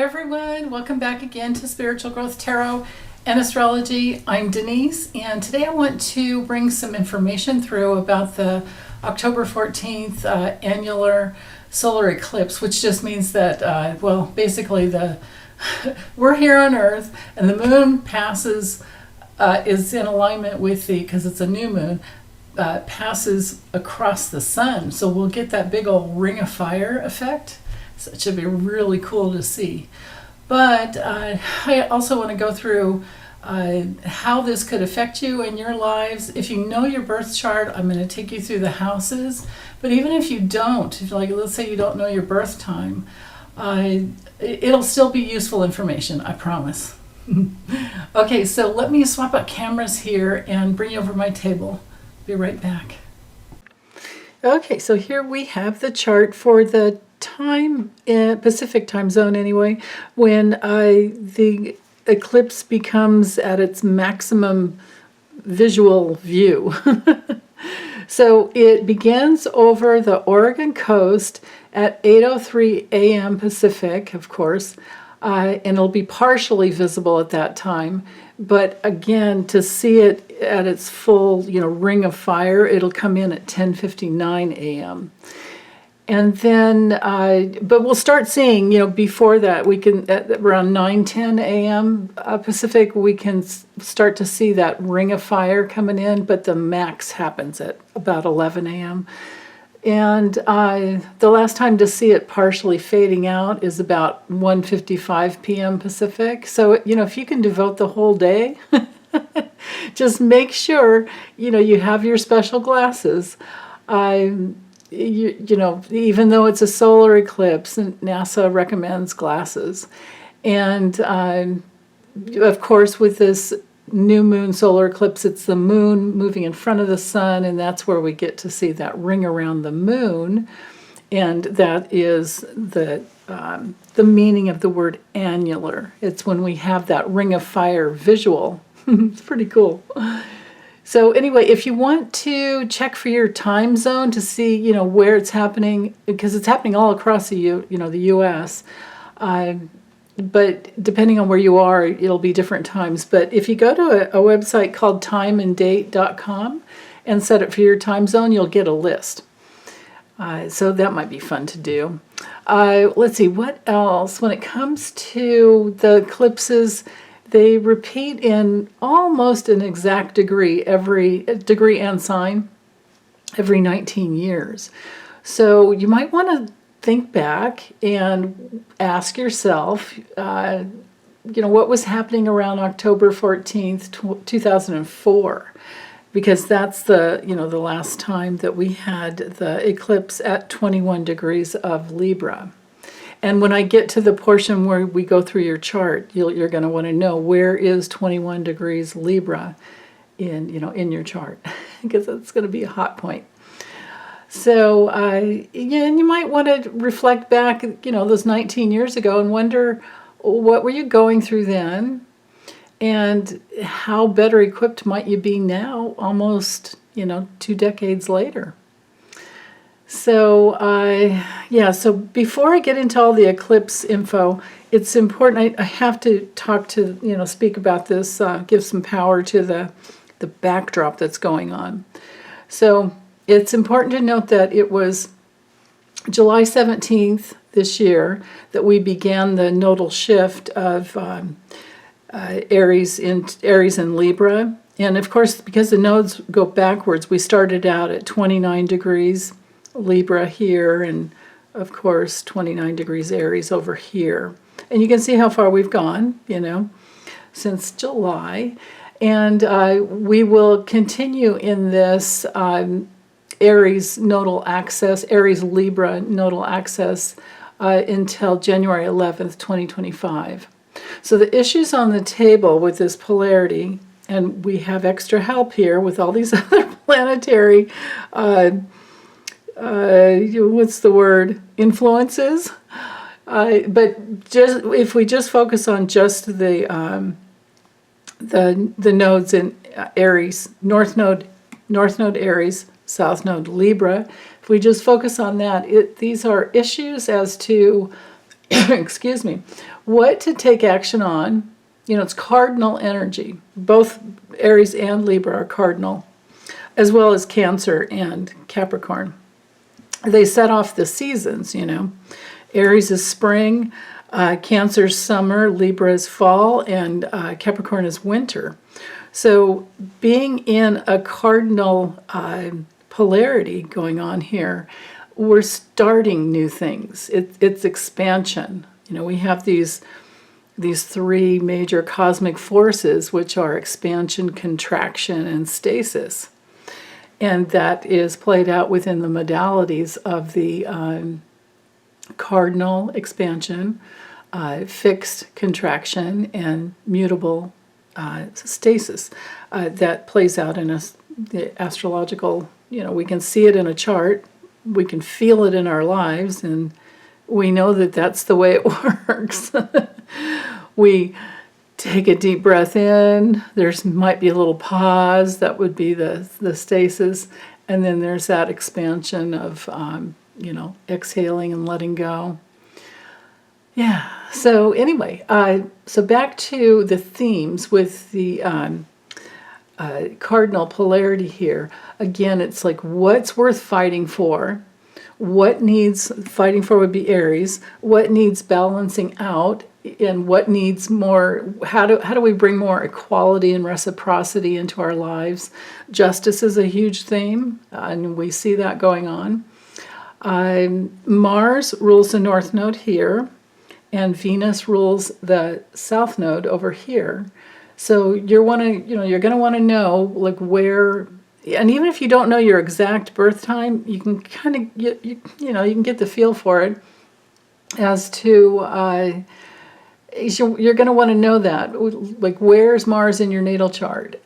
everyone, welcome back again to Spiritual Growth Tarot and Astrology. I'm Denise, and today I want to bring some information through about the October 14th annular solar eclipse, which just means that, basically we're here on Earth and the moon passes, is in alignment with because it's a new moon, passes across the sun. So we'll get that big old ring of fire effect. So it should be really cool to see. But I also want to go through how this could affect you in your lives. If you know your birth chart, I'm going to take you through the houses. But even if you don't, like let's say you don't know your birth time, it'll still be useful information, I promise. Okay, so let me swap out cameras here and bring you over my table. Be right back. Okay, so here we have the chart for the time, Pacific time zone anyway, when the eclipse becomes at its maximum visual view. So it begins over the Oregon coast at 8:03 a.m. Pacific, of course, and it'll be partially visible at that time. But again, to see it at its full, ring of fire, it'll come in at 10:59 a.m. And then, but we'll start seeing, before that, we can, at around 9:10 a.m. Pacific, we can start to see that ring of fire coming in, but the max happens at about 11 a.m. And the last time to see it partially fading out is about 1:55 p.m. Pacific. So, if you can devote the whole day, just make sure, you have your special glasses. Even though it's a solar eclipse, NASA recommends glasses. And of course, with this new moon solar eclipse, it's the moon moving in front of the sun, and that's where we get to see that ring around the moon. And that is the meaning of the word annular. It's when we have that ring of fire visual. It's pretty cool. So anyway, if you want to check for your time zone to see, where it's happening, because it's happening all across the U.S., but depending on where you are, it'll be different times. But if you go to a website called timeanddate.com and set it for your time zone, you'll get a list. So that might be fun to do. Let's see, what else? When it comes to the eclipses, they repeat in almost an exact degree, every degree and sign, every 19 years. So you might want to think back and ask yourself, what was happening around October 14th, 2004? Because that's the last time that we had the eclipse at 21 degrees of Libra. And when I get to the portion where we go through your chart, you're going to want to know where is 21 degrees Libra in your chart, because that's going to be a hot point. So, and you might want to reflect back, those 19 years ago and wonder, what were you going through then? And how better equipped might you be now, almost, 2 decades later? So, so before I get into all the eclipse info, it's important, I have to speak about this, give some power to the backdrop that's going on. So it's important to note that it was July 17th this year that we began the nodal shift of Aries and Libra. And of course, because the nodes go backwards, we started out at 29 degrees Libra here, and of course 29 degrees Aries over here. And you can see how far we've gone, since July. And we will continue in this Aries nodal axis, Aries Libra nodal axis until January 11th, 2025. So the issues on the table with this polarity, and we have extra help here with all these other planetary influences. But just if we just focus on just the nodes in Aries, North Node Aries, South Node Libra. If we just focus on that, these are issues as to excuse me, what to take action on. You know, it's cardinal energy. Both Aries and Libra are cardinal, as well as Cancer and Capricorn. They set off the seasons, you know. Aries is spring, Cancer's summer, Libra is fall, and Capricorn is winter. So being in a cardinal polarity going on here, we're starting new things. It's expansion. You know, we have these three major cosmic forces, which are expansion, contraction, and stasis. And that is played out within the modalities of the cardinal expansion, fixed contraction, and mutable stasis. That plays out in the astrological, you know, we can see it in a chart, we can feel it in our lives, and we know that that's the way it works. We take a deep breath in, might be a little pause, that would be the stasis, and then there's that expansion of, you know, exhaling and letting go. Yeah, so anyway, so back to the themes with the cardinal polarity here. Again, it's like what's worth fighting for, what needs fighting for would be Aries, what needs balancing out, and what needs more, how do we bring more equality and reciprocity into our lives. Justice is a huge theme, and we see that going on. Mars rules the north node here, and Venus rules the south node over here. So you're going to want to know like where, and even if you don't know your exact birth time, you can kind of you can get the feel for it as to you're going to want to know that, like where's Mars in your natal chart,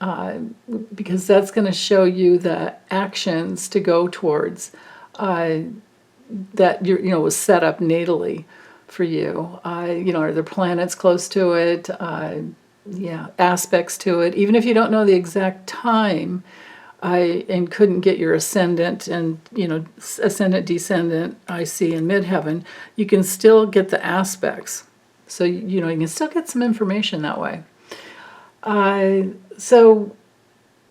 because that's going to show you the actions to go towards that was set up natally for you. Are there planets close to it? Aspects to it. Even if you don't know the exact time, and couldn't get your ascendant and ascendant, descendant, IC, and midheaven, you can still get the aspects. So you can still get some information that way. So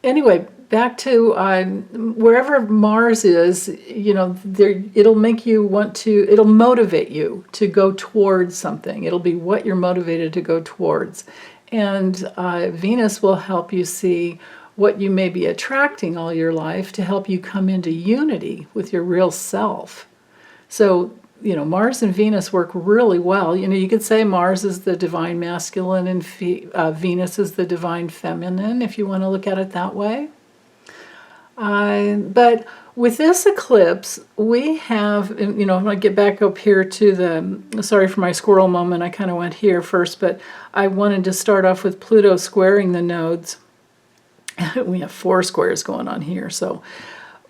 anyway, back to wherever Mars is, it'll make you want to, it'll motivate you to go towards something. It'll be what you're motivated to go towards. And Venus will help you see what you may be attracting all your life to help you come into unity with your real self. So, Mars and Venus work really well. You could say Mars is the divine masculine and Venus is the divine feminine, if you want to look at it that way. But with this eclipse, we have, when I get back up here to sorry for my squirrel moment, I kind of went here first, but I wanted to start off with Pluto squaring the nodes. We have 4 squares going on here. So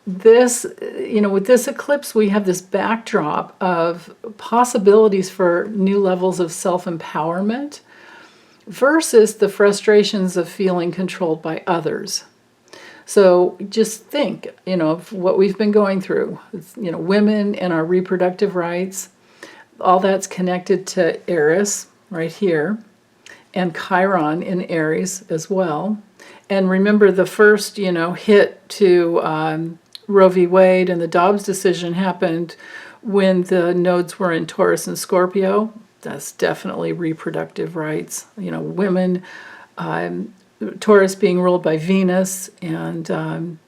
this, with this eclipse, we have this backdrop of possibilities for new levels of self-empowerment versus the frustrations of feeling controlled by others. So just think, of what we've been going through. It's, women and our reproductive rights, all that's connected to Eris right here, and Chiron in Aries as well. And remember the first, hit to Roe v. Wade and the Dobbs decision happened when the nodes were in Taurus and Scorpio. That's definitely reproductive rights. Women, Taurus being ruled by Venus, and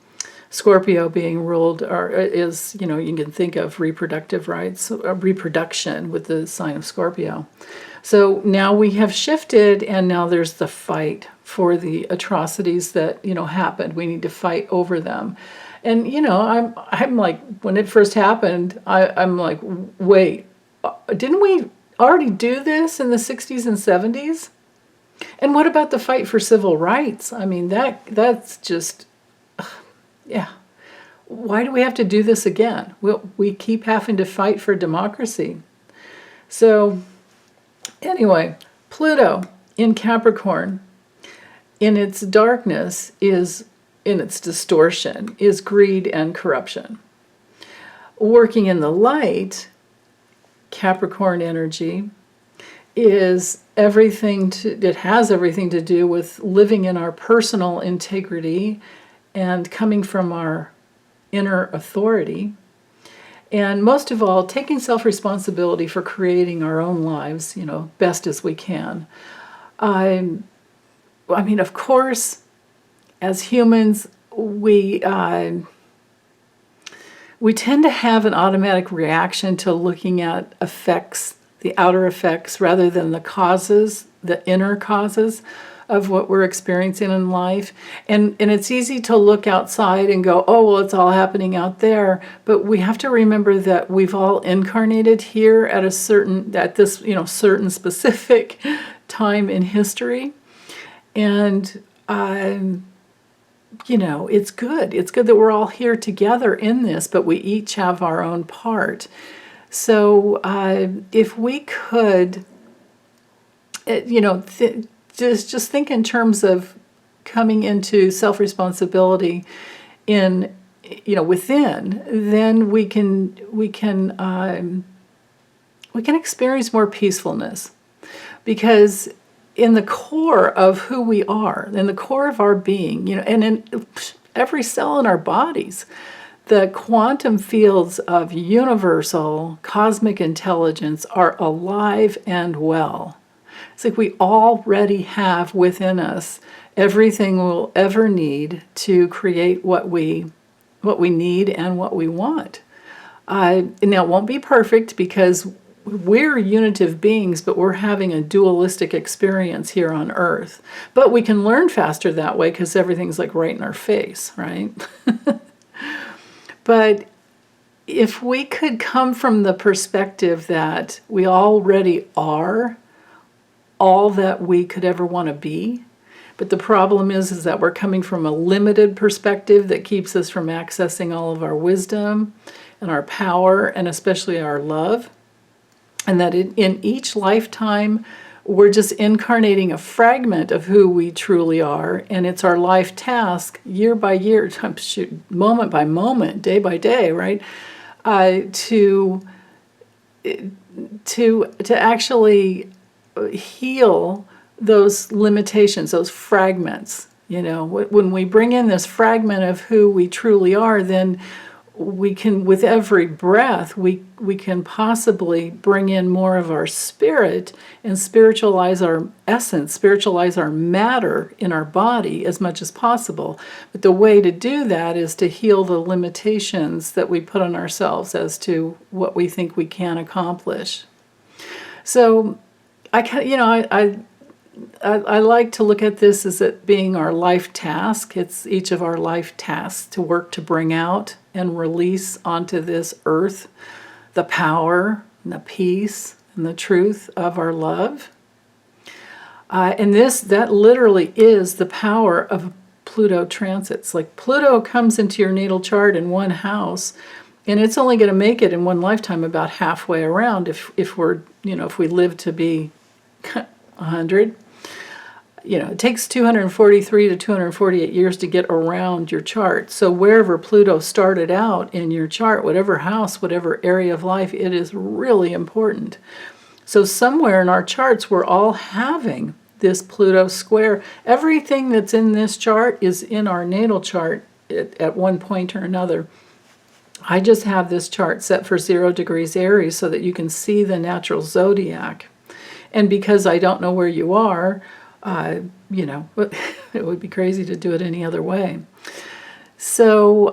Scorpio being ruled, is, you can think of reproductive rights, reproduction with the sign of Scorpio. So now we have shifted, and now there's the fight for the atrocities that, happened. We need to fight over them. And, I'm like, when it first happened, I'm like, wait, didn't we already do this in the 60s and 70s? And what about the fight for civil rights? I mean, that's just, yeah. Why do we have to do this again? We keep having to fight for democracy. So anyway, Pluto in Capricorn, in its darkness, in its distortion, is greed and corruption. Working in the light, Capricorn energy, is everything it has everything to do with living in our personal integrity and coming from our inner authority. And most of all, taking self-responsibility for creating our own lives, best as we can. I mean, of course, as humans, we tend to have an automatic reaction to looking at effects, the outer effects, rather than the causes, the inner causes of what we're experiencing in life. And it's easy to look outside and go, oh, well, it's all happening out there. But we have to remember that we've all incarnated here at this certain specific time in history. And, it's good. It's good that we're all here together in this, but we each have our own part. So if we could, just think in terms of coming into self-responsibility within, then we can experience more peacefulness, because in the core of who we are, in the core of our being, and in every cell in our bodies, the quantum fields of universal cosmic intelligence are alive and well. It's like we already have within us everything we'll ever need to create what we need and what we want. Now, it won't be perfect because we're unitive beings, but we're having a dualistic experience here on Earth. But we can learn faster that way because everything's like right in our face, right? But if we could come from the perspective that we already are all that we could ever want to be, but the problem is that we're coming from a limited perspective that keeps us from accessing all of our wisdom and our power, and especially our love, and that in each lifetime we're just incarnating a fragment of who we truly are, and it's our life task, year by year, moment by moment, day by day, right? To actually heal those limitations, those fragments. When we bring in this fragment of who we truly are, then we can, with every breath, we can possibly bring in more of our spirit and spiritualize our essence, spiritualize our matter in our body as much as possible. But the way to do that is to heal the limitations that we put on ourselves as to what we think we can accomplish. So I like to look at this as it being our life task. It's each of our life tasks to work to bring out and release onto this earth the power and the peace and the truth of our love. And that literally is the power of Pluto transits. Like Pluto comes into your natal chart in one house, and it's only going to make it in one lifetime about halfway around if we live to be 100. It takes 243 to 248 years to get around your chart. So wherever Pluto started out in your chart, whatever house, whatever area of life, it is really important. So somewhere in our charts, we're all having this Pluto square. Everything that's in this chart is in our natal chart at one point or another. I just have this chart set for 0 degrees Aries so that you can see the natural zodiac. And because I don't know where you are, it would be crazy to do it any other way. So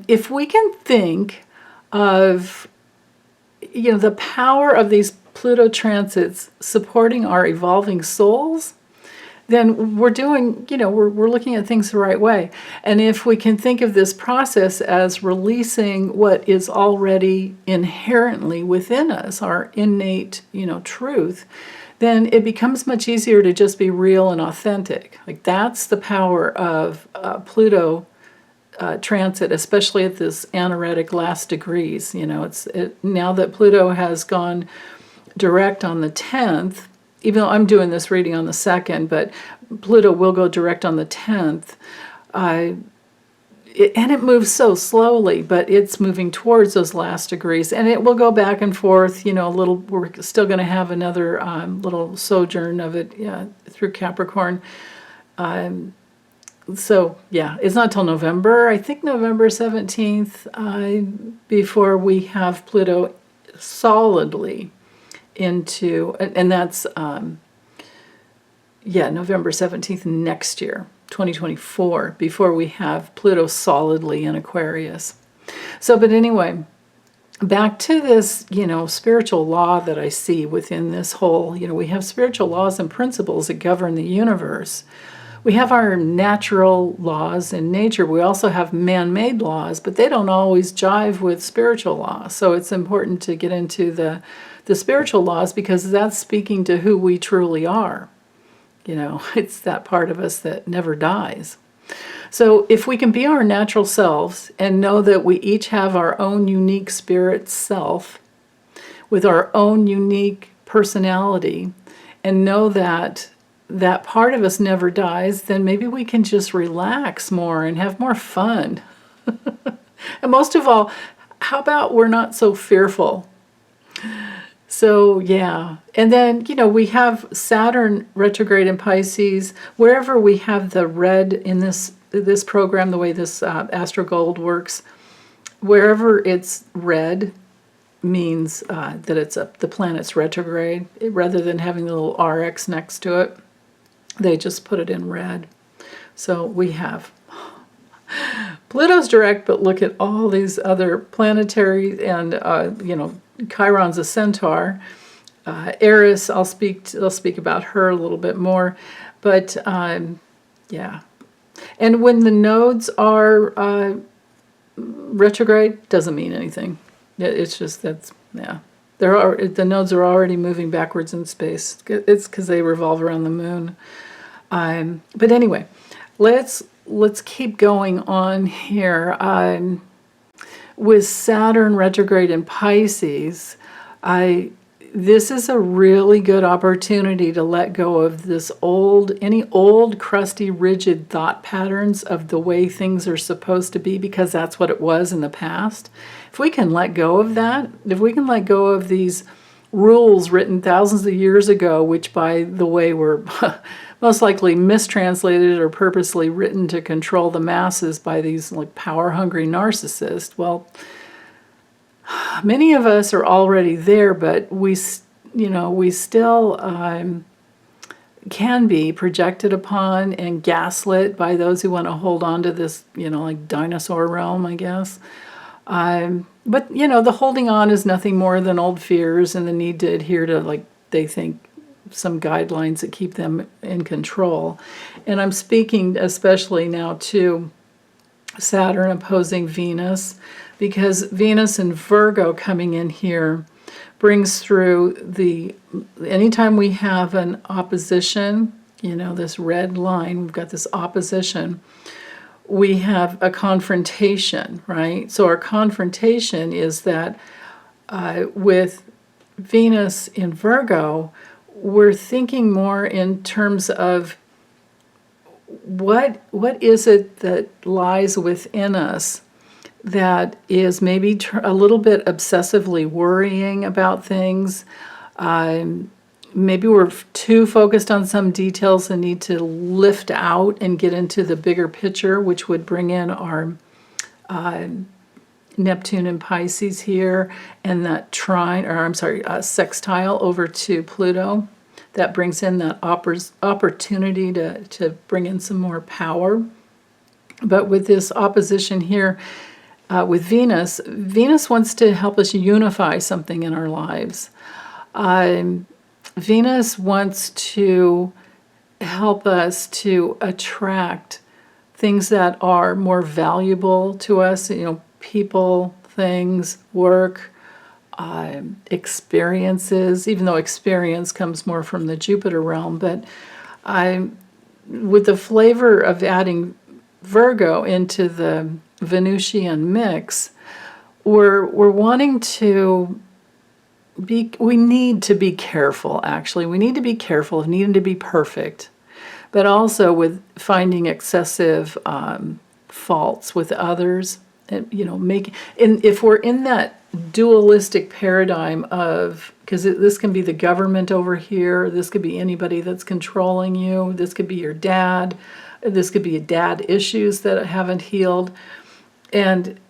if we can think of, the power of these Pluto transits supporting our evolving souls, then we're doing, we're looking at things the right way. And if we can think of this process as releasing what is already inherently within us, our innate, truth, then it becomes much easier to just be real and authentic. Like that's the power of Pluto transit, especially at this anaretic last degrees. Now that Pluto has gone direct on the 10th, even though I'm doing this reading on the 2nd, but Pluto will go direct on the 10th. and it moves so slowly, but it's moving towards those last degrees, and it will go back and forth, a little. We're still going to have another little sojourn of it through Capricorn. So yeah, it's not till November, I think November 17th, before we have Pluto solidly into, and that's, November 17th next year, 2024, before we have Pluto solidly in Aquarius. So, but anyway, back to this, spiritual law that I see within this whole, we have spiritual laws and principles that govern the universe. We have our natural laws in nature. We also have man-made laws, but they don't always jive with spiritual laws. So it's important to get into the spiritual laws, because that's speaking to who we truly are. It's that part of us that never dies. So if we can be our natural selves and know that we each have our own unique spirit self with our own unique personality, and know that that part of us never dies, then maybe we can just relax more and have more fun. And most of all, how about we're not so fearful? So yeah, and then we have Saturn retrograde in Pisces. Wherever we have the red in this program, the way this Astro Gold works, wherever it's red means that it's the planet's retrograde, rather than having the little RX next to it. They just put it in red. So we have Pluto's direct, but look at all these other planetary and Chiron's a centaur. Eris, I'll speak about her a little bit more, but yeah. And when the nodes are retrograde, doesn't mean anything. It's just the nodes are already moving backwards in space. It's because they revolve around the moon. But anyway, let's keep going on here. With Saturn retrograde in Pisces, this is a really good opportunity to let go of any old, crusty, rigid thought patterns of the way things are supposed to be, because that's what it was in the past. If we can let go of that, if we can let go of these rules written thousands of years ago, which, by the way, were most likely mistranslated or purposely written to control the masses by these power-hungry narcissists, well, many of us are already there, but we still can be projected upon and gaslit by those who want to hold on to this, dinosaur realm, I guess. But the holding on is nothing more than old fears and the need to adhere to, they think, some guidelines that keep them in control. And I'm speaking especially now to Saturn opposing Venus, because Venus and Virgo coming in here brings through anytime we have an opposition, this red line, we've got this opposition, we have a confrontation, right? So our confrontation is that with Venus in Virgo, we're thinking more in terms of what is it that lies within us that is maybe a little bit obsessively worrying about things. Maybe we're too focused on some details and need to lift out and get into the bigger picture, which would bring in our Neptune and Pisces here, and that sextile over to Pluto. That brings in that opportunity to bring in some more power. But with this opposition here with Venus, Venus wants to help us unify something in our lives. Venus wants to help us to attract things that are more valuable to us, people, things, work, experiences, even though experience comes more from the Jupiter realm. But with the flavor of adding Virgo into the Venusian mix, we're wanting to we need to be careful, actually. We need to be careful of needing to be perfect, but also with finding excessive faults with others, and and if we're in that dualistic paradigm of, because this can be the government over here, this could be anybody that's controlling you, this could be your dad, this could be dad issues that haven't healed. And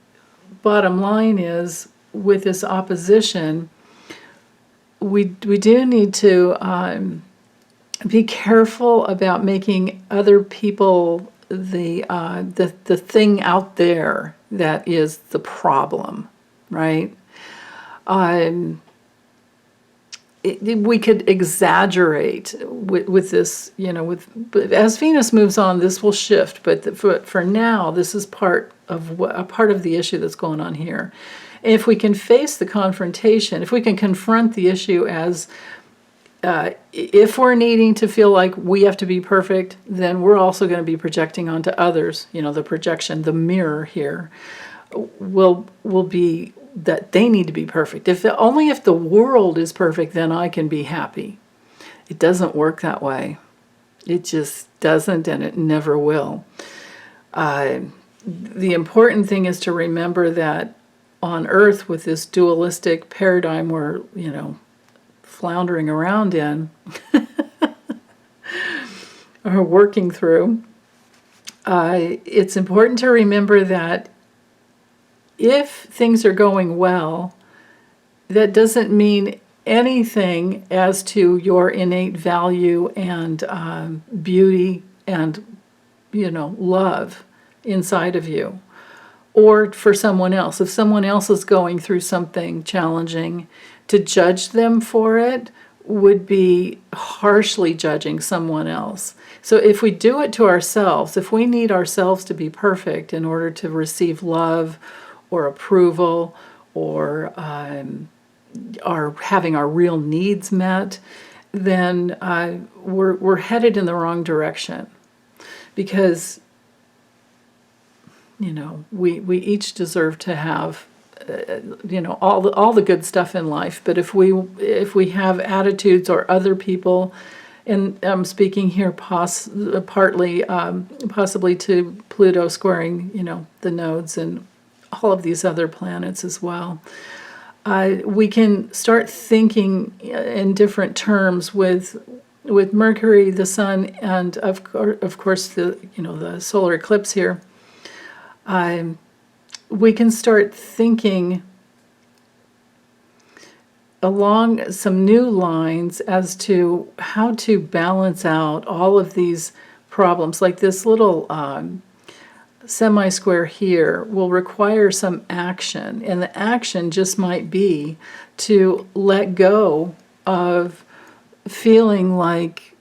bottom line is, with this opposition, we do need to be careful about making other people the thing out there that is the problem, right? We could exaggerate with this, but as Venus moves on, this will shift. But for now, this is part of the issue that's going on here. And if we can face the confrontation, if we can confront the issue as if we're needing to feel like we have to be perfect, then we're also going to be projecting onto others. The projection, the mirror here, will be that they need to be perfect. Only if the world is perfect, then I can be happy. It doesn't work that way. It just doesn't, and it never will. The important thing is to remember that on Earth, with this dualistic paradigm we're, floundering around in, or working through, it's important to remember that if things are going well, that doesn't mean anything as to your innate value and beauty and, love inside of you. Or for someone else. If someone else is going through something challenging, to judge them for it would be harshly judging someone else. So if we do it to ourselves, if we need ourselves to be perfect in order to receive love or approval, or are having our real needs met, then we're headed in the wrong direction. Because we each deserve to have all the good stuff in life. But if we have attitudes, or other people, and I'm speaking here partly possibly to Pluto squaring the nodes and all of these other planets as well, we can start thinking in different terms with Mercury, the Sun, and of course the solar eclipse here. We can start thinking along some new lines as to how to balance out all of these problems. Like this little semi-square here will require some action, and the action just might be to let go of feeling like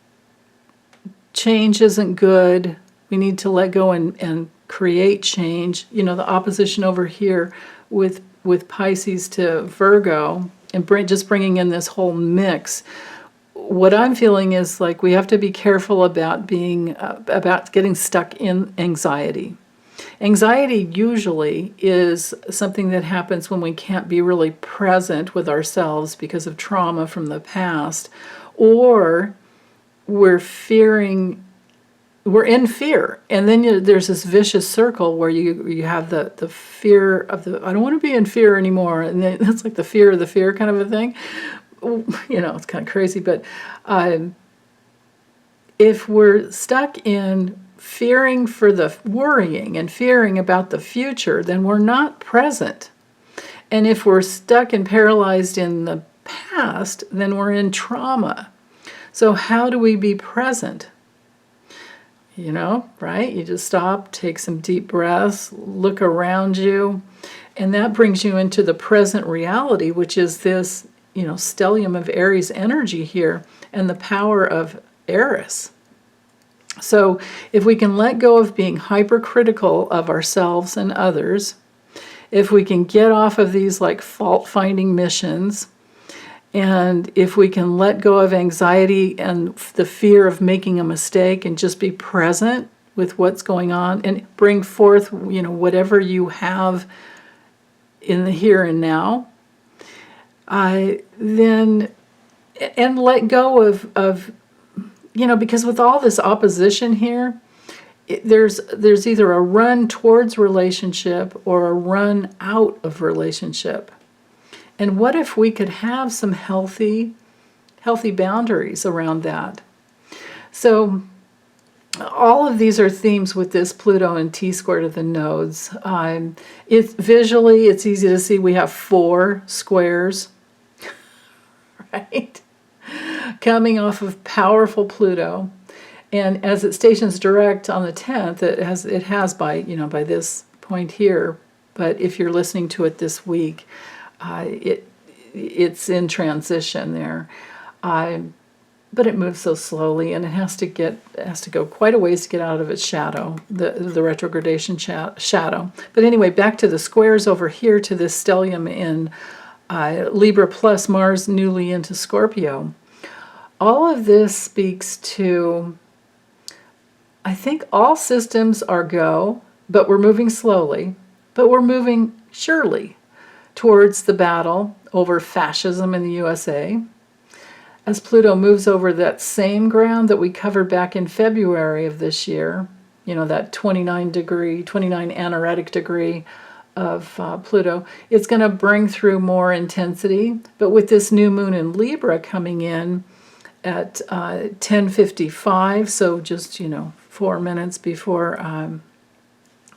change isn't good. We need to let go and create change. The opposition over here with Pisces to Virgo, and bringing in this whole mix. What I'm feeling is like we have to be careful about getting stuck in anxiety. Anxiety usually is something that happens when we can't be really present with ourselves because of trauma from the past, or we're in fear, and then there's this vicious circle where you have the fear of I don't want to be in fear anymore, and then that's like the fear of the fear kind of a thing. It's kind of crazy, but if we're stuck in worrying and fearing about the future, then we're not present. And if we're stuck and paralyzed in the past, then we're in trauma. So how do we be present? Right? You just stop, take some deep breaths, look around you, and that brings you into the present reality, which is this, stellium of Aries energy here, and the power of Eris. So if we can let go of being hypercritical of ourselves and others, if we can get off of these like fault-finding missions, and if we can let go of anxiety and the fear of making a mistake and just be present with what's going on and bring forth, whatever you have in the here and now, then, and let go of because with all this opposition here, there's either a run towards relationship or a run out of relationship. And what if we could have some healthy boundaries around that? So all of these are themes with this Pluto and T-square to the nodes. Visually, it's easy to see we have 4 squares, right? Coming off of powerful Pluto. And as it stations direct on the 10th, it has by this point here. But if you're listening to it this week, it's in transition there. But it moves so slowly, and it has to go quite a ways to get out of its shadow, the retrogradation shadow. But anyway, back to the squares over here to this stellium in Libra plus Mars newly into Scorpio. All of this speaks to, I think all systems are go, but we're moving slowly, but we're moving surely towards the battle over fascism in the USA. As Pluto moves over that same ground that we covered back in February of this year, that 29 anaretic degree of Pluto, it's going to bring through more intensity. But with this new moon in Libra coming in at 10:55, so just 4 minutes before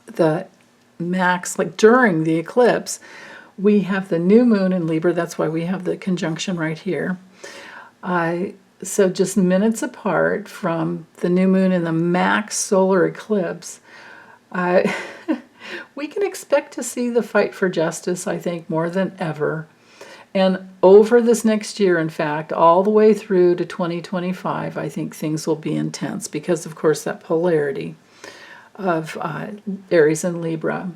the max, like during the eclipse, we have the new moon in Libra. That's why we have the conjunction right here. So just minutes apart from the new moon and the max solar eclipse, we can expect to see the fight for justice, I think, more than ever. And over this next year, in fact, all the way through to 2025, I think things will be intense because, of course, that polarity of Aries and Libra.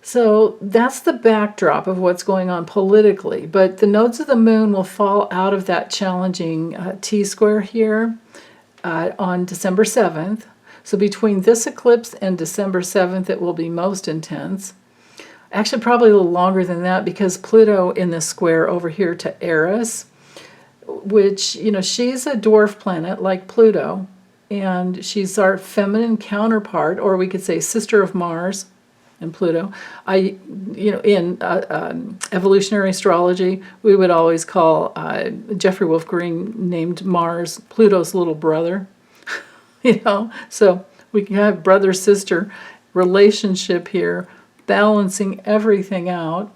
So that's the backdrop of what's going on politically. But the nodes of the moon will fall out of that challenging T-square here on December 7th. So between this eclipse and December 7th, it will be most intense. Actually, probably a little longer than that because Pluto in this square over here to Eris, which, she's a dwarf planet like Pluto, and she's our feminine counterpart, or we could say sister of Mars and Pluto. In evolutionary astrology, we would always call Jeffrey Wolf Green named Mars Pluto's little brother. So we can have brother-sister relationship here, balancing everything out.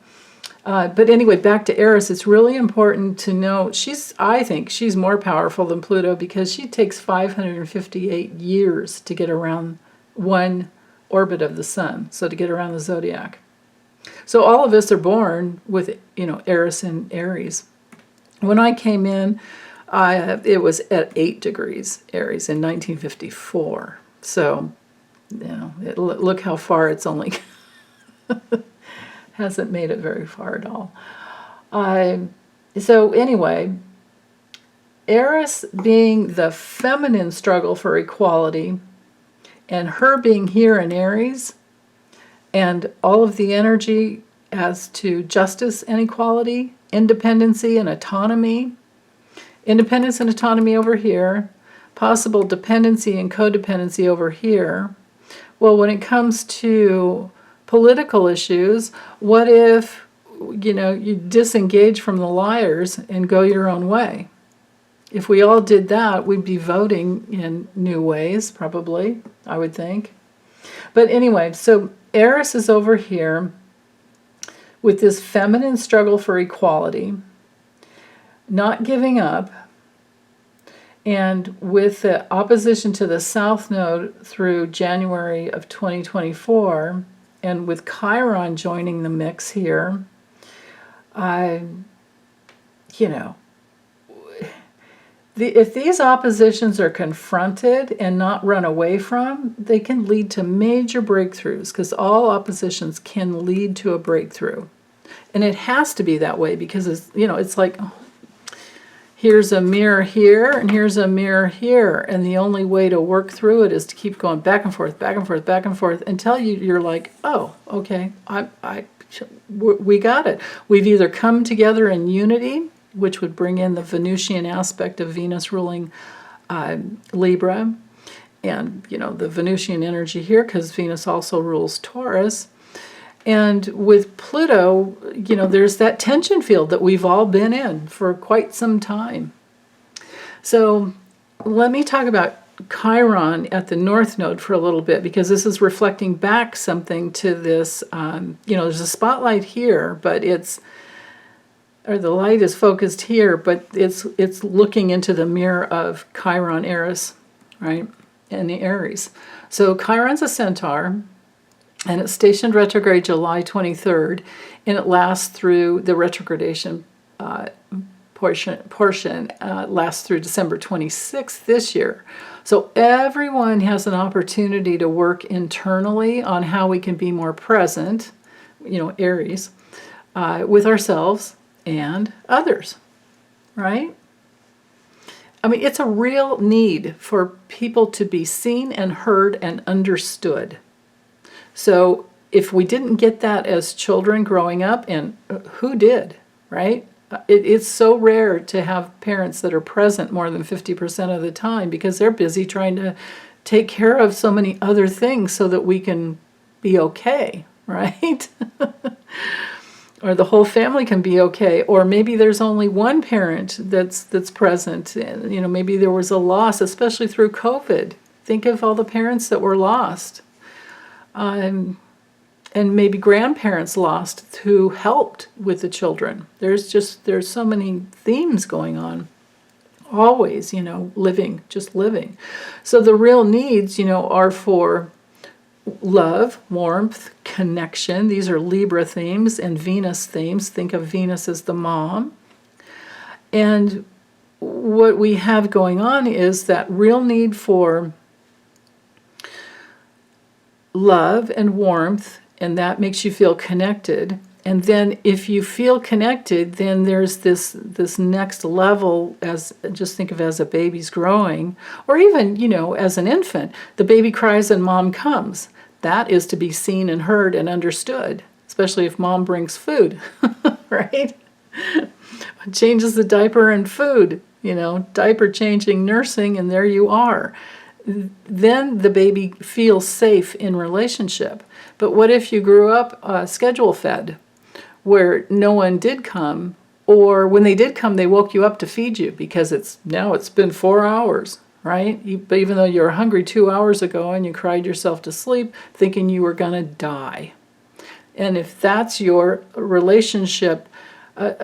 But anyway, back to Eris, it's really important to know I think she's more powerful than Pluto because she takes 558 years to get around one orbit of the sun, so to get around the zodiac. So all of us are born with, Eris and Aries. When I came in, it was at 8 degrees Aries in 1954. So, look how far it's only hasn't made it very far at all. So anyway, Eris being the feminine struggle for equality, and her being here in Aries, and all of the energy as to justice and equality, independency and autonomy, independence and autonomy over here, possible dependency and codependency over here. Well, when it comes to political issues, what if, you disengage from the liars and go your own way? If we all did that, we'd be voting in new ways, probably, I would think. But anyway, so Eris is over here with this feminine struggle for equality, not giving up, and with the opposition to the South Node through January of 2024, and with Chiron joining the mix here, if these oppositions are confronted and not run away from, they can lead to major breakthroughs because all oppositions can lead to a breakthrough. And it has to be that way because it's like, here's a mirror here and here's a mirror here. And the only way to work through it is to keep going back and forth, back and forth, back and forth until you're like, oh, okay, we got it. We've either come together in unity, which would bring in the Venusian aspect of Venus ruling Libra, and the Venusian energy here, because Venus also rules Taurus. And with Pluto, there's that tension field that we've all been in for quite some time. So let me talk about Chiron at the North Node for a little bit, because this is reflecting back something to this. There's a spotlight here, but the light is focused here, but it's looking into the mirror of Chiron Eris, right? And the Aries. So Chiron's a centaur, and it's stationed retrograde July 23rd, and it lasts through the retrogradation portion lasts through December 26th this year. So everyone has an opportunity to work internally on how we can be more present, Aries, with ourselves and others, right? I mean, it's a real need for people to be seen and heard and understood. So if we didn't get that as children growing up, and who did, right? It's so rare to have parents that are present more than 50% of the time, because they're busy trying to take care of so many other things so that we can be okay, right? Or the whole family can be okay. Or maybe there's only one parent that's present. Maybe there was a loss, especially through COVID. Think of all the parents that were lost. And maybe grandparents lost who helped with the children. There's so many themes going on. Always, living. So the real needs, are for love, warmth, connection. These are Libra themes and Venus themes. Think of Venus as the mom. And what we have going on is that real need for love and warmth, and that makes you feel connected. And then if you feel connected, then there's this next level, just think of as a baby's growing, or even, as an infant, the baby cries and mom comes. That is to be seen and heard and understood, especially if mom brings food, right? Changes the diaper and food, diaper changing, nursing, and there you are. Then the baby feels safe in relationship. But what if you grew up schedule fed, where no one did come, or when they did come, they woke you up to feed you because it's been 4 hours, right? Even though you were hungry 2 hours ago and you cried yourself to sleep thinking you were going to die. And if that's your relationship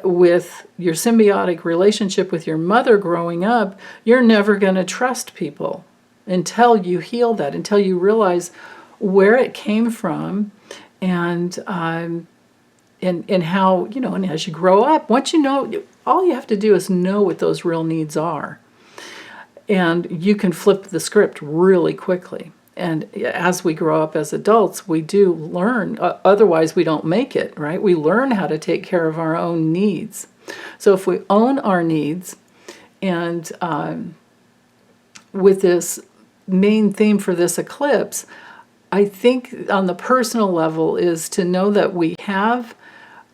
with your symbiotic relationship with your mother growing up, you're never going to trust people until you heal that, until you realize where it came from, and how, and as you grow up, once you know, all you have to do is know what those real needs are. And you can flip the script really quickly. And as we grow up as adults, we do learn, otherwise we don't make it, right? We learn how to take care of our own needs. So if we own our needs, and with this main theme for this eclipse, I think on the personal level is to know that we have,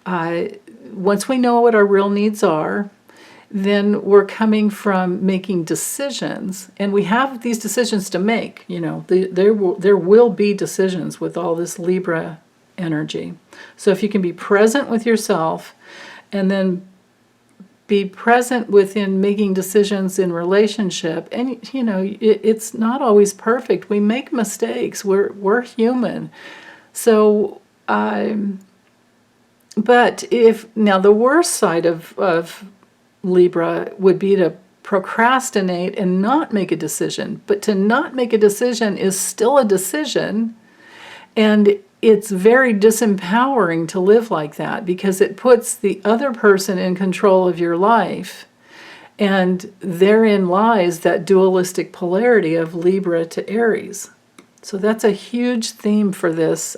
once we know what our real needs are, then we're coming from making decisions, and we have these decisions to make. There will be decisions with all this Libra energy. So if you can be present with yourself, and then be present within making decisions in relationship, and it's not always perfect. We make mistakes. We're human. So, but now the worst side of Libra would be to procrastinate and not make a decision. But to not make a decision is still a decision, and it's very disempowering to live like that, because it puts the other person in control of your life, and therein lies that dualistic polarity of Libra to Aries. So that's a huge theme for this,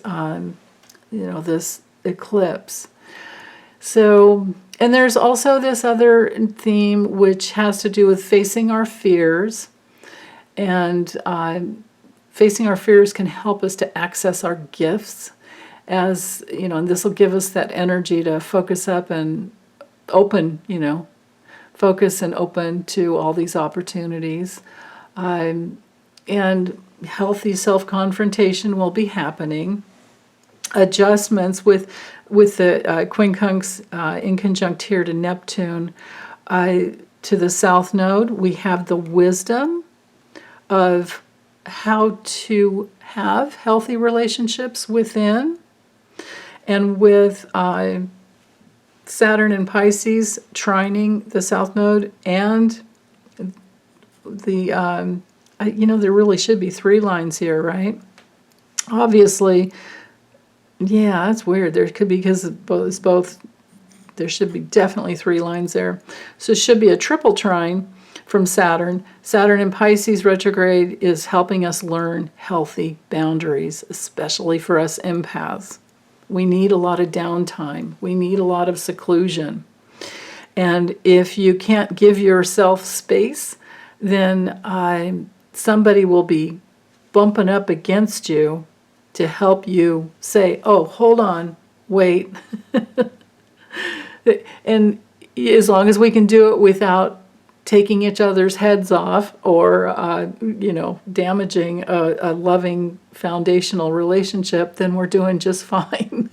this eclipse. So, and there's also this other theme which has to do with facing our fears, and facing our fears can help us to access our gifts, and this will give us that energy to focus up and open, focus and open to all these opportunities. and healthy self-confrontation will be happening. Adjustments with the quincunx in conjunct here to Neptune. To the South Node, we have the wisdom of how to have healthy relationships within. And with Saturn and Pisces trining the South Node, and the, there really should be 3 lines here, right? Obviously, yeah, that's weird. There could be, because it's both, there should be definitely 3 lines there. So it should be a triple trine from Saturn. Saturn in Pisces retrograde is helping us learn healthy boundaries, especially for us empaths. We need a lot of downtime. We need a lot of seclusion. And if you can't give yourself space, then somebody will be bumping up against you to help you say, oh, hold on, wait. And as long as we can do it without taking each other's heads off or, damaging a loving foundational relationship, then we're doing just fine.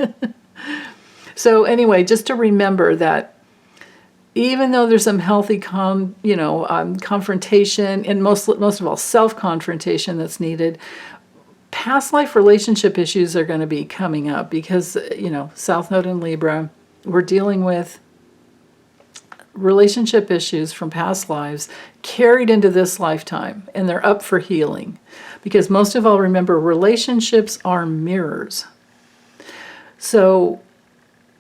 So anyway, just to remember that even though there's some healthy confrontation, and most of all self-confrontation that's needed, past life relationship issues are going to be coming up because, South Node in Libra, we're dealing with relationship issues from past lives carried into this lifetime, and they're up for healing. Because most of all, remember, relationships are mirrors. So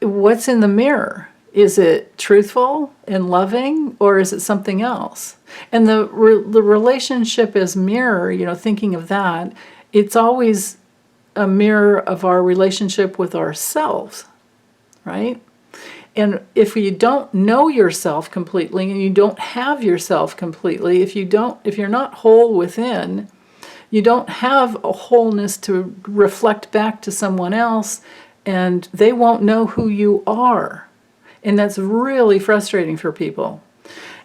what's in the mirror? Is it truthful and loving, or is it something else? And the relationship as mirror, thinking of that, it's always a mirror of our relationship with ourselves, right? And if you don't know yourself completely and you don't have yourself completely, if you're not whole within, you don't have a wholeness to reflect back to someone else, and they won't know who you are. And that's really frustrating for people.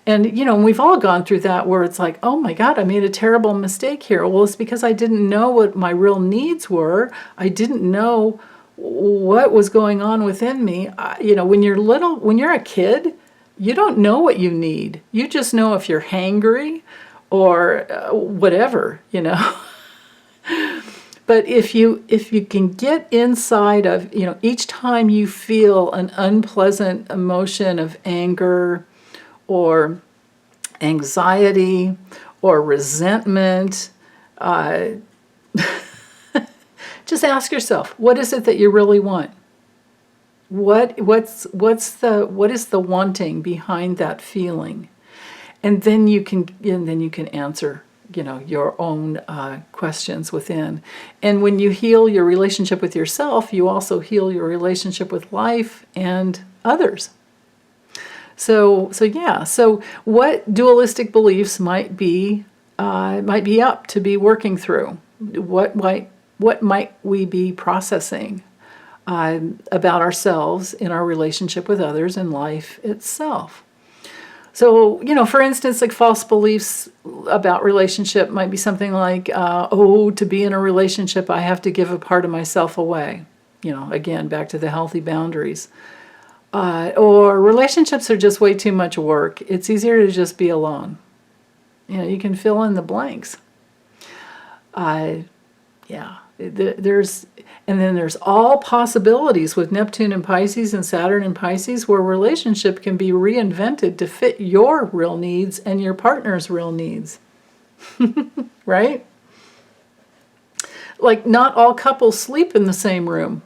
And, we've all gone through that where it's like, oh my God, I made a terrible mistake here. Well, it's because I didn't know what my real needs were. I didn't know what was going on within me. When you're a kid, you don't know what you need. You just know if you're hangry or whatever, But if you can get inside of, each time you feel an unpleasant emotion of anger or anxiety or resentment, just ask yourself, what is it that you really want? What is the wanting behind that feeling? And then you can answer, your own questions within. And when you heal your relationship with yourself, you also heal your relationship with life and others. So what dualistic beliefs might be up to be working through? What might we be processing about ourselves in our relationship with others and life itself? So, for instance, like false beliefs about relationship might be something like, to be in a relationship, I have to give a part of myself away. Again, back to the healthy boundaries. Or relationships are just way too much work. It's easier to just be alone. You can fill in the blanks. There's all possibilities with Neptune and Pisces and Saturn and Pisces where relationship can be reinvented to fit your real needs and your partner's real needs. Right? Like not all couples sleep in the same room.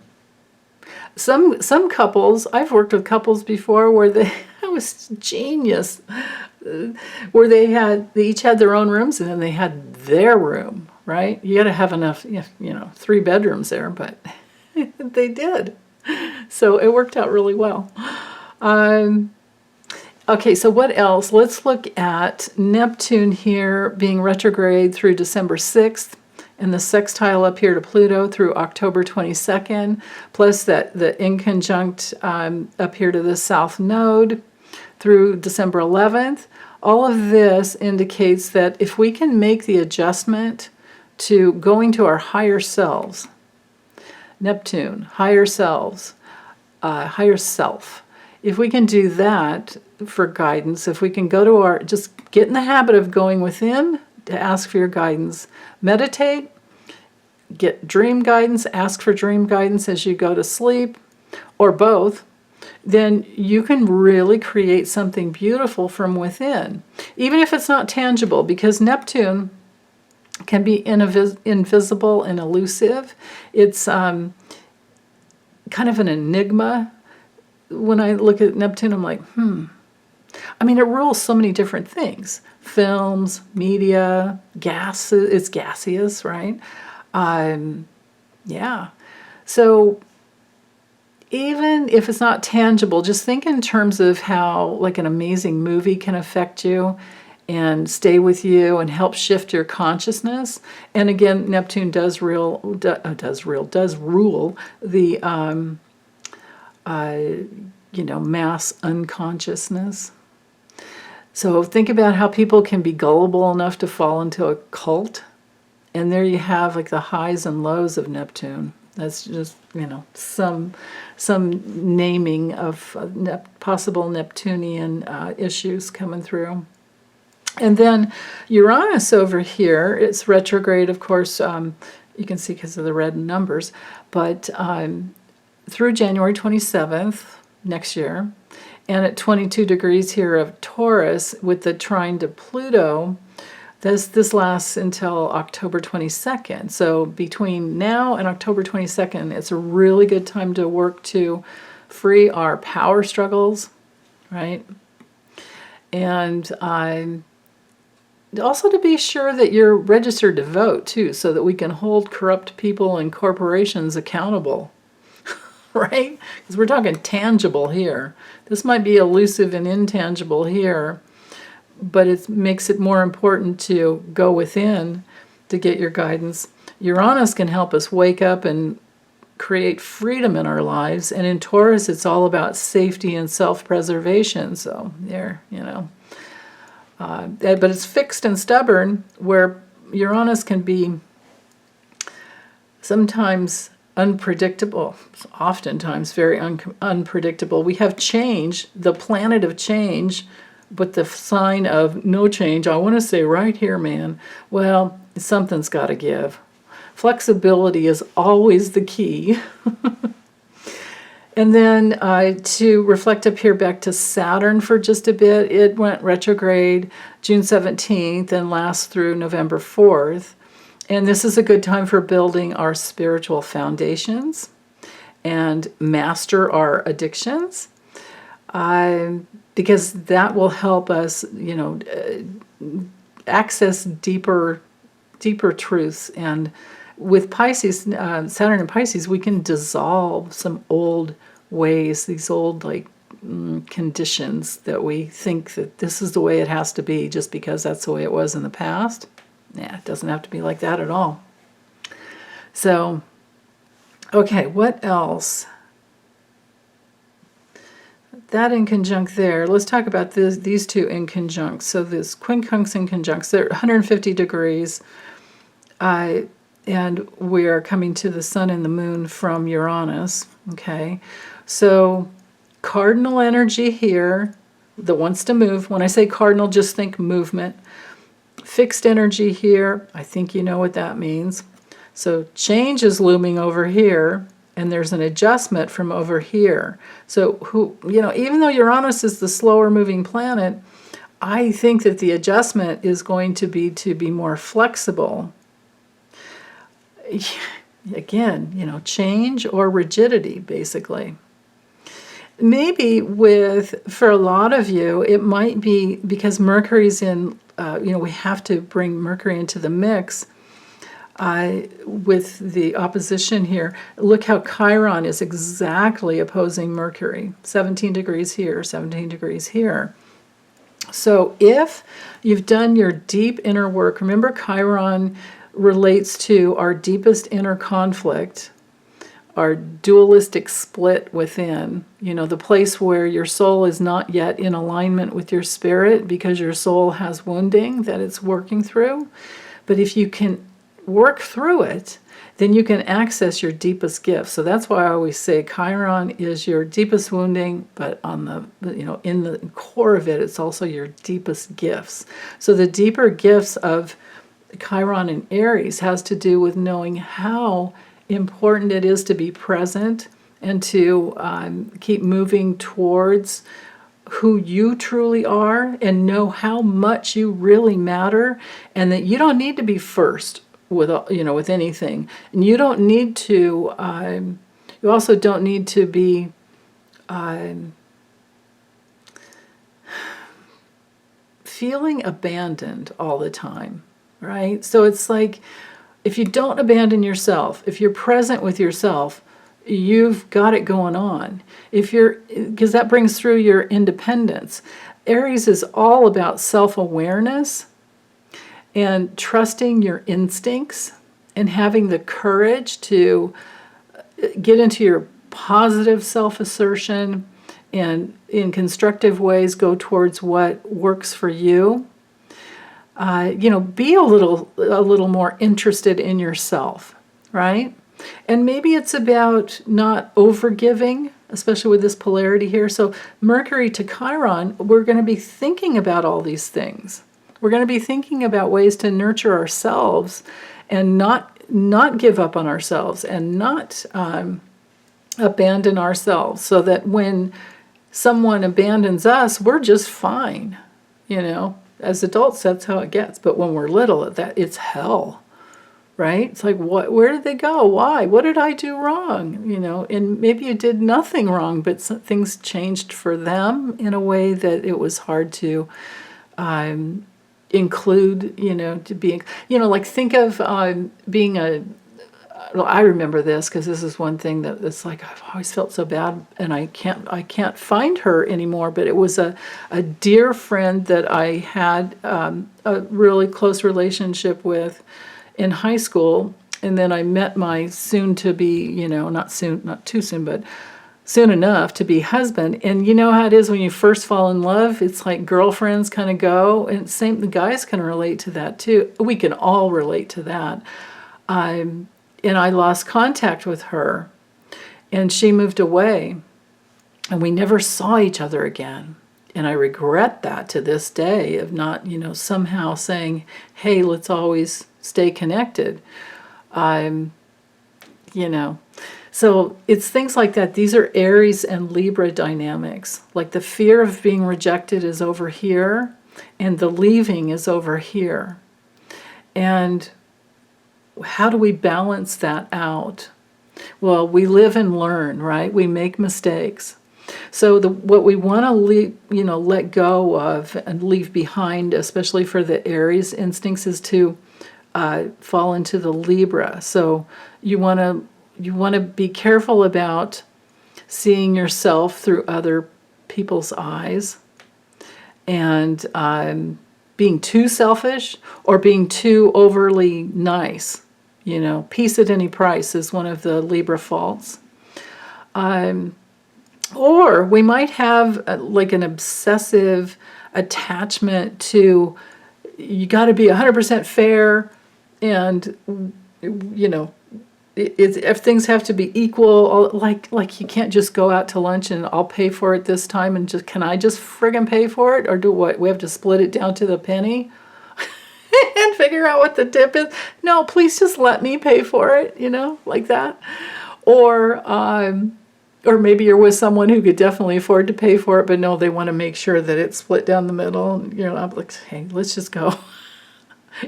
Some couples, I've worked with couples before where it was genius, where they each had their own rooms and then they had their room. Right? You got to have enough, 3 bedrooms there, but they did. So it worked out really well. Okay, so what else? Let's look at Neptune here being retrograde through December 6th, and the sextile up here to Pluto through October 22nd, plus the inconjunct up here to the South Node through December 11th. All of this indicates that if we can make the adjustment to going to our higher selves, Neptune, higher selves, higher self, if we can do that for guidance, if we can go to our, just get in the habit of going within to ask for your guidance, meditate, get dream guidance, ask for dream guidance as you go to sleep, or both, then you can really create something beautiful from within, even if it's not tangible, because Neptune can be invisible and elusive. It's kind of an enigma. When I look at Neptune, I'm like, I mean, it rules so many different things. Films, media, gas, it's gaseous, right? Yeah. So even if it's not tangible, just think in terms of how like an amazing movie can affect you and stay with you and help shift your consciousness. And again, Neptune does rule the mass unconsciousness. So think about how people can be gullible enough to fall into a cult. And there you have like the highs and lows of Neptune. That's just, some naming of possible Neptunian issues coming through. And then Uranus over here, it's retrograde, of course, you can see because of the red numbers, but through January 27th next year, and at 22 degrees here of Taurus with the trine to Pluto, this lasts until October 22nd. So between now and October 22nd, it's a really good time to work to free our power struggles, right? And also to be sure that you're registered to vote, too, so that we can hold corrupt people and corporations accountable, right? Because we're talking tangible here. This might be elusive and intangible here, but it makes it more important to go within to get your guidance. Uranus can help us wake up and create freedom in our lives. And in Taurus, it's all about safety and self-preservation. So there, but it's fixed and stubborn, where Uranus can be sometimes unpredictable, oftentimes very unpredictable. We have change, the planet of change, but the sign of no change. I want to say right here, man, well, something's got to give. Flexibility is always the key. And then to reflect up here back to Saturn for just a bit, it went retrograde June 17th and lasts through November 4th. And this is a good time for building our spiritual foundations and master our addictions. Because that will help us, access deeper truths. And with Pisces, Saturn and Pisces, we can dissolve some old ways, these old conditions that we think that this is the way it has to be just because that's the way it was in the past. Yeah, it doesn't have to be like that at all. So, okay, what else? That in conjunct there. Let's talk about these two in conjunct. So this quincunx in conjunct, they're 150 degrees. And we are coming to the sun and the moon from Uranus. Okay, so cardinal energy here that wants to move. When I say cardinal, just think movement. Fixed energy here, I think you know what that means. So change is looming over here, and there's an adjustment from over here. So even though Uranus is the slower moving planet, I think that the adjustment is going to be more flexible. Again, change or rigidity, basically. Maybe for a lot of you, it might be because Mercury's in, we have to bring Mercury into the mix with the opposition here. Look how Chiron is exactly opposing Mercury. 17 degrees here, 17 degrees here. So if you've done your deep inner work, remember Chiron relates to our deepest inner conflict, our dualistic split within, the place where your soul is not yet in alignment with your spirit because your soul has wounding that it's working through. But if you can work through it, then you can access your deepest gifts. So that's why I always say Chiron is your deepest wounding, but on the, in the core of it, it's also your deepest gifts. So the deeper gifts of Chiron and Aries has to do with knowing how important it is to be present and to keep moving towards who you truly are and know how much you really matter, and that you don't need to be first with with anything, and you don't need to. You also don't need to be feeling abandoned all the time, right? So it's like, if you don't abandon yourself, if you're present with yourself, you've got it going on. Because that brings through your independence. Aries is all about self-awareness and trusting your instincts and having the courage to get into your positive self-assertion and in constructive ways go towards what works for you. Be a little more interested in yourself, right? And maybe it's about not overgiving, especially with this polarity here. So Mercury to Chiron, we're going to be thinking about all these things. We're going to be thinking about ways to nurture ourselves and not give up on ourselves and not abandon ourselves, so that when someone abandons us, we're just fine. As adults, that's how it gets. But when we're little, it's hell, right? It's like, what? Where did they go? Why? What did I do wrong? And maybe you did nothing wrong, but things changed for them in a way that it was hard to include, to be, like think of being well, I remember this because this is one thing that's like, I've always felt so bad, and I can't find her anymore. But it was a dear friend that I had a really close relationship with in high school, and then I met my soon-to-be, not too soon, but soon enough to be husband. And you know how it is when you first fall in love, it's like girlfriends kind of go, and the guys can relate to that too. We can all relate to that. And I lost contact with her, and she moved away, and we never saw each other again. And I regret that to this day, of not, somehow saying, hey, let's always stay connected. So it's things like that. These are Aries and Libra dynamics. Like the fear of being rejected is over here, and the leaving is over here. And how do we balance that out? Well, we live and learn, right? We make mistakes. So what we want to let go of and leave behind, especially for the Aries instincts, is to fall into the Libra. So you want to be careful about seeing yourself through other people's eyes, and being too selfish or being too overly nice. Peace at any price is one of the Libra faults. Or we might have like an obsessive attachment to, you got to be 100% fair, and if things have to be equal, like you can't just go out to lunch and I'll pay for it this time, and can I just friggin' pay for it, or do what? We have to split it down to the penny and figure out what the tip is. No, please just let me pay for it, like that. Or maybe you're with someone who could definitely afford to pay for it, but no, they want to make sure that it's split down the middle. I'm like, hey, let's just go.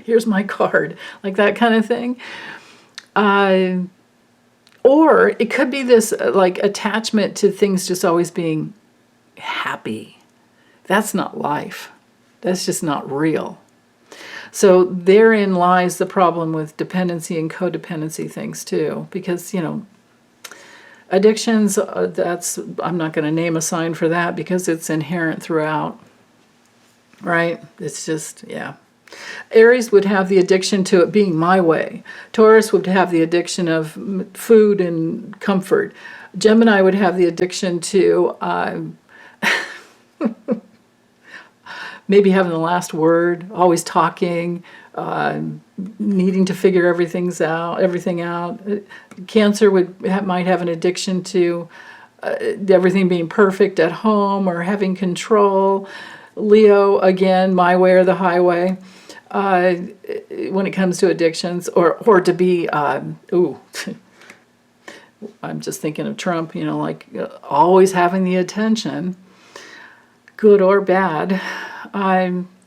Here's my card, like that kind of thing. Or it could be this like attachment to things just always being happy. That's not life. That's just not real. So therein lies the problem with dependency and codependency things too, because, addictions, I'm not going to name a sign for that because it's inherent throughout, right? It's just, yeah. Aries would have the addiction to it being my way. Taurus would have the addiction of food and comfort. Gemini would have the addiction to maybe having the last word, always talking, needing to figure everything out. Cancer might have an addiction to everything being perfect at home or having control. Leo, again, my way or the highway. When it comes to addictions, or to be, I'm just thinking of Trump, like always having the attention, good or bad.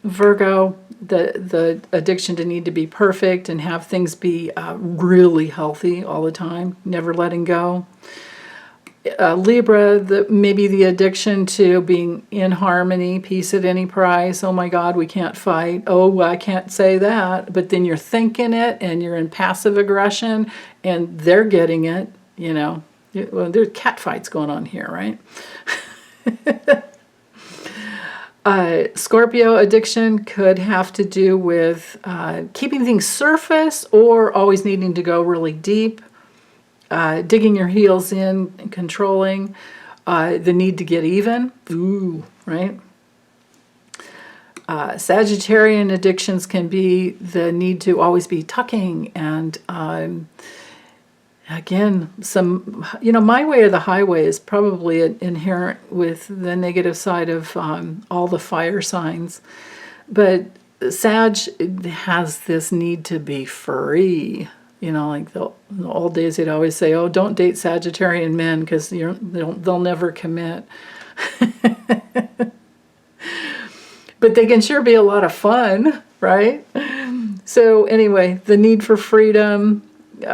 Virgo, the addiction to need to be perfect and have things be really healthy all the time, never letting go. Libra, maybe the addiction to being in harmony, peace at any price. Oh my God, we can't fight. Oh, I can't say that. But then you're thinking it and you're in passive aggression and they're getting it, Well, there's cat fights going on here, right? Scorpio addiction could have to do with keeping things surface or always needing to go really deep. Digging your heels in and controlling, the need to get even, right? Sagittarian addictions can be the need to always be tucking and, again, my way or the highway is probably inherent with the negative side of all the fire signs. But Sag has this need to be free. Like the old days, they'd always say, "Oh, don't date Sagittarian men because they'll never commit." But they can sure be a lot of fun, right? So anyway, the need for freedom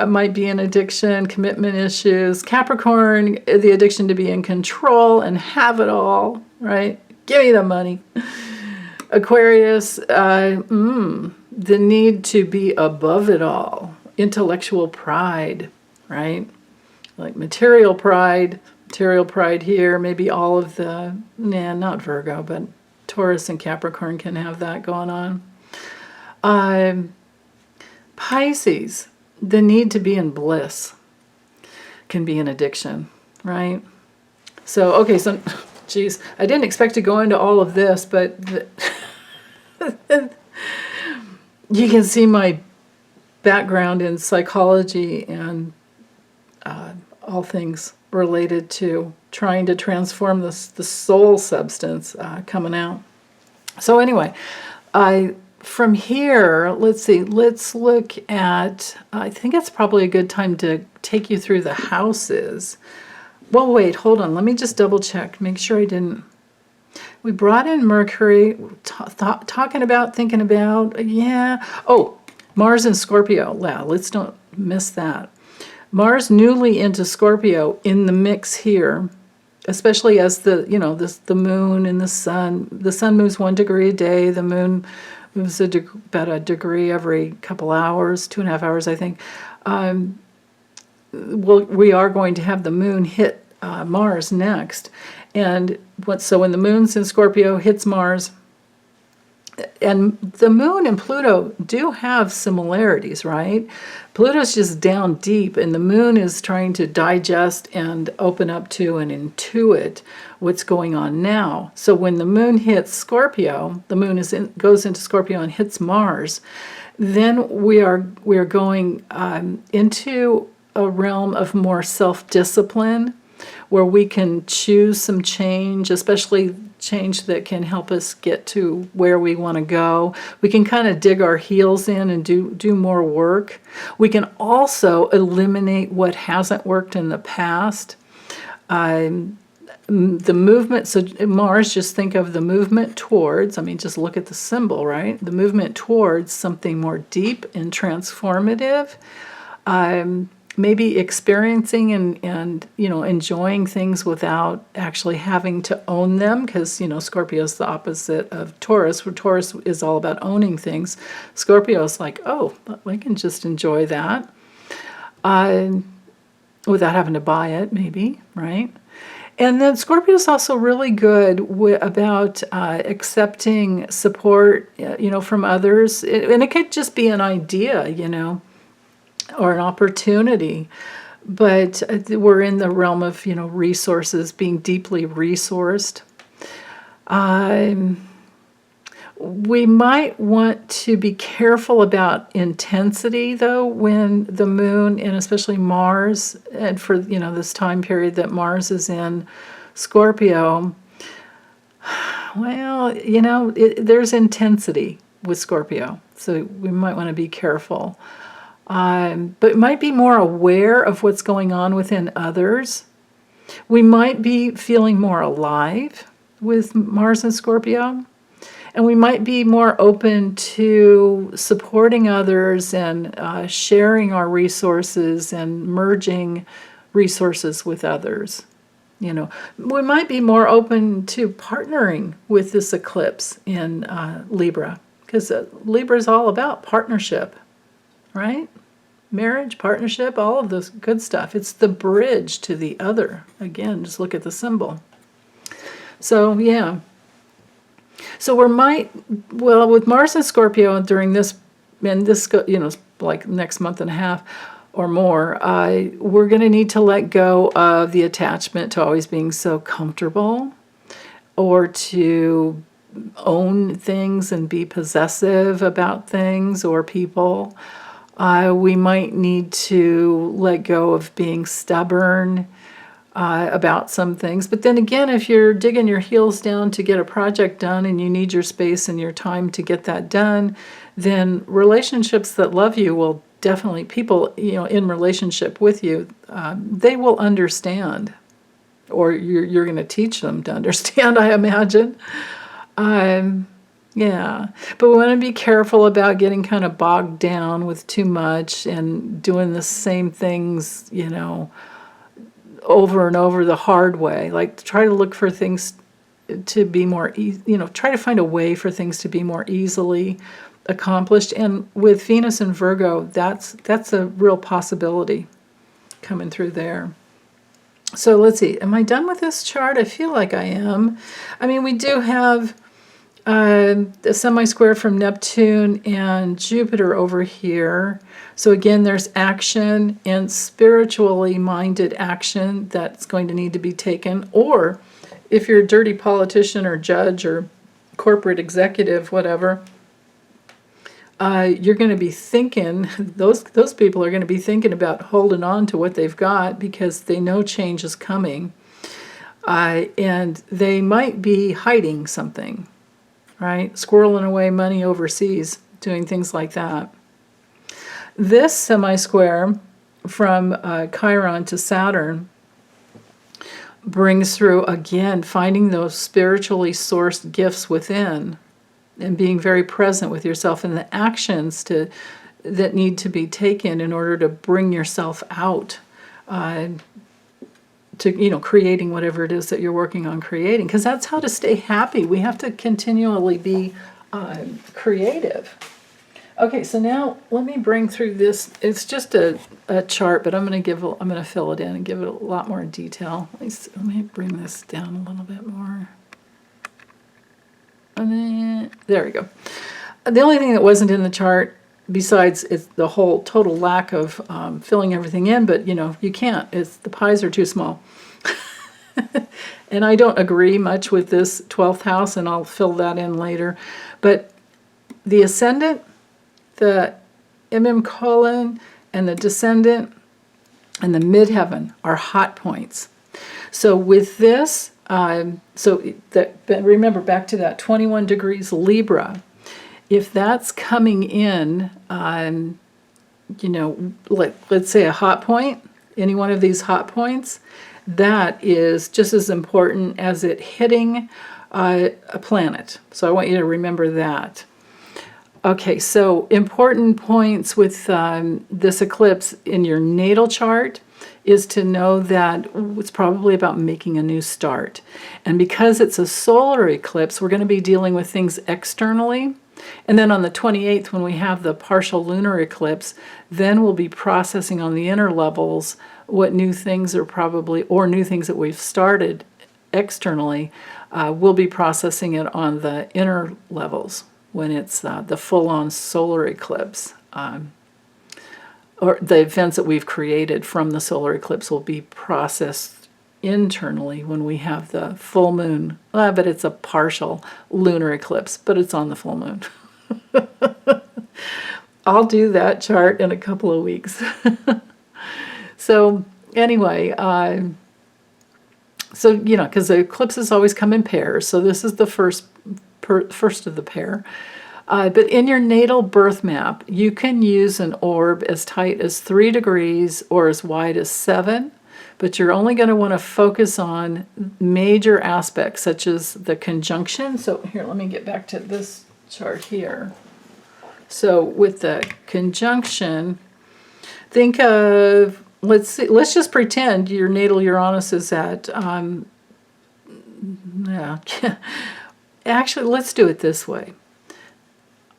might be an addiction, commitment issues. Capricorn, the addiction to be in control and have it all, right? Give me the money. Aquarius, the need to be above it all. Intellectual pride, right? Like material pride here, maybe all of not Virgo, but Taurus and Capricorn can have that going on. Pisces, the need to be in bliss can be an addiction, right? So, okay, geez, I didn't expect to go into all of this, but you can see my background in psychology and all things related to trying to transform the soul substance coming out. So anyway, from here, let's look at, I think it's probably a good time to take you through the houses. Well, wait, hold on. Let me just double check, make sure I didn't. We brought in Mercury, thinking about, yeah. Oh, Mars and Scorpio. Wow, let's don't miss that. Mars newly into Scorpio in the mix here, especially as the moon and the sun. The sun moves 1 degree a day. The moon moves about a degree every couple hours, 2.5 hours, I think. We are going to have the moon hit Mars next. And so when the moon's in Scorpio, hits Mars, and the moon and Pluto do have similarities, right? Pluto's just down deep, and the moon is trying to digest and open up to and intuit what's going on now. So when the moon hits Scorpio, the moon goes into Scorpio and hits Mars, then we are going into a realm of more self-discipline, where we can choose some change, especially change that can help us get to where we want to go. We can kind of dig our heels in and do more work. We can also eliminate what hasn't worked in the past. The movement, so Mars, just think of the movement towards, just look at the symbol, right? The movement towards something more deep and transformative. Maybe experiencing and enjoying things without actually having to own them, because Scorpio is the opposite of Taurus, where Taurus is all about owning things. Scorpio is like, oh, I can just enjoy that without having to buy it, maybe, right? And then Scorpio is also really good about accepting support, from others. And it could just be an idea, or an opportunity. But we're in the realm of, resources, being deeply resourced. We might want to be careful about intensity, though, when the moon, and especially Mars, and for, this time period that Mars is in Scorpio, well, there's intensity with Scorpio, so we might want to be careful. But might be more aware of what's going on within others. We might be feeling more alive with Mars and Scorpio. And we might be more open to supporting others and sharing our resources and merging resources with others. We might be more open to partnering with this eclipse in Libra, because Libra is all about partnership, right? Marriage, partnership, all of this good stuff. It's the bridge to the other. Again, just look at the symbol. So, yeah. So with Mars and Scorpio during this, and this, like next month and a half or more, we're going to need to let go of the attachment to always being so comfortable, or to own things and be possessive about things or people. We might need to let go of being stubborn about some things. But then again, if you're digging your heels down to get a project done and you need your space and your time to get that done, then relationships that love you will definitely, people in relationship with you, they will understand, or you're going to teach them to understand, I imagine. Yeah, but we want to be careful about getting kind of bogged down with too much and doing the same things, over and over the hard way. Like, try to look for things to be more, try to find a way for things to be more easily accomplished. And with Venus and Virgo, that's a real possibility coming through there. So let's see, am I done with this chart? I feel like I am. I mean, we do have a semi-square from Neptune and Jupiter over here. So again, there's action and spiritually minded action that's going to need to be taken. Or if you're a dirty politician or judge or corporate executive, whatever, you're going to be thinking, those people are going to be thinking about holding on to what they've got because they know change is coming. And they might be hiding something, right? Squirreling away money overseas, doing things like that. This semi-square from Chiron to Saturn brings through, again, finding those spiritually sourced gifts within and being very present with yourself and the actions that need to be taken in order to bring yourself out to, creating whatever it is that you're working on creating. Because that's how to stay happy. We have to continually be creative. Okay, so now let me bring through this. It's just a chart, but I'm going to fill it in and give it a lot more detail. Let me bring this down a little bit more. And then, there we go. The only thing that wasn't in the chart, besides it's the whole total lack of filling everything in, but you can't. The pies are too small. And I don't agree much with this 12th house, and I'll fill that in later. But the ascendant, the colon, and the descendant, and the midheaven are hot points. So with this, remember back to that 21 degrees Libra, if that's coming in, let's say a hot point, any one of these hot points, that is just as important as it hitting a planet. So I want you to remember that. Okay, so important points with this eclipse in your natal chart is to know that it's probably about making a new start. And because it's a solar eclipse, we're going to be dealing with things externally. And then on the 28th, when we have the partial lunar eclipse, then we'll be processing on the inner levels what new things are probably, or new things that we've started externally, we'll be processing it on the inner levels when it's the full-on solar eclipse. Or the events that we've created from the solar eclipse will be processed internally when we have the full moon. But it's a partial lunar eclipse, but it's on the full moon. I'll do that chart in a couple of weeks. So anyway, so, you know, because the eclipses always come in pairs, so this is the first of the pair. But in your natal birth map, you can use an orb as tight as 3 degrees or as wide as 7, but you're only going to want to focus on major aspects such as the conjunction. So here, let me get back to this chart here. So with the conjunction, think of, let's just pretend your natal Uranus is at, actually, let's do it this way.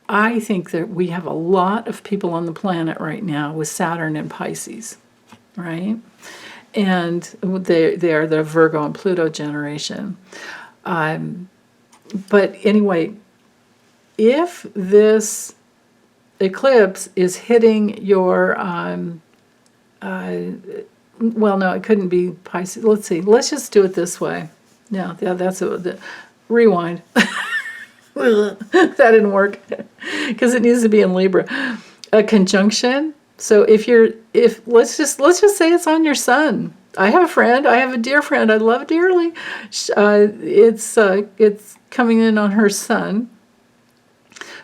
I think that we have a lot of people on the planet right now with Saturn and Pisces, right? And they are the Virgo and Pluto generation. But anyway, if this eclipse is hitting your, well, no, it couldn't be Pisces. Let's see. Let's just do it this way. Yeah, that's it. Rewind. That didn't work because it needs to be in Libra. A conjunction. So let's just say it's on your sun. I have a dear friend I love dearly. It's coming in on her sun.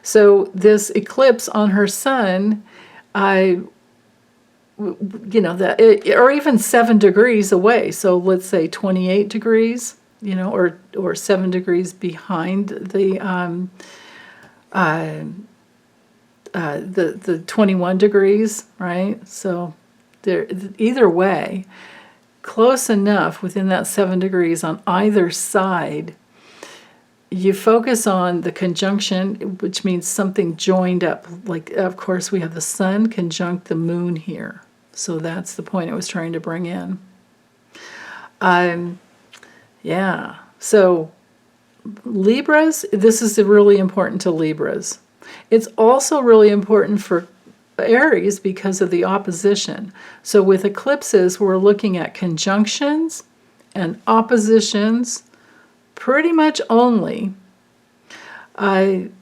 So this eclipse on her sun, or even 7 degrees away. So let's say 28 degrees, or 7 degrees behind the 21 degrees, right? So either way, close enough within that 7 degrees on either side. You focus on the conjunction, which means something joined up. Like, of course, we have the sun conjunct the moon here. So that's the point I was trying to bring in. Yeah. So Libras, this is really important to Libras. It's also really important for Aries because of the opposition. So with eclipses, we're looking at conjunctions and oppositions pretty much only. If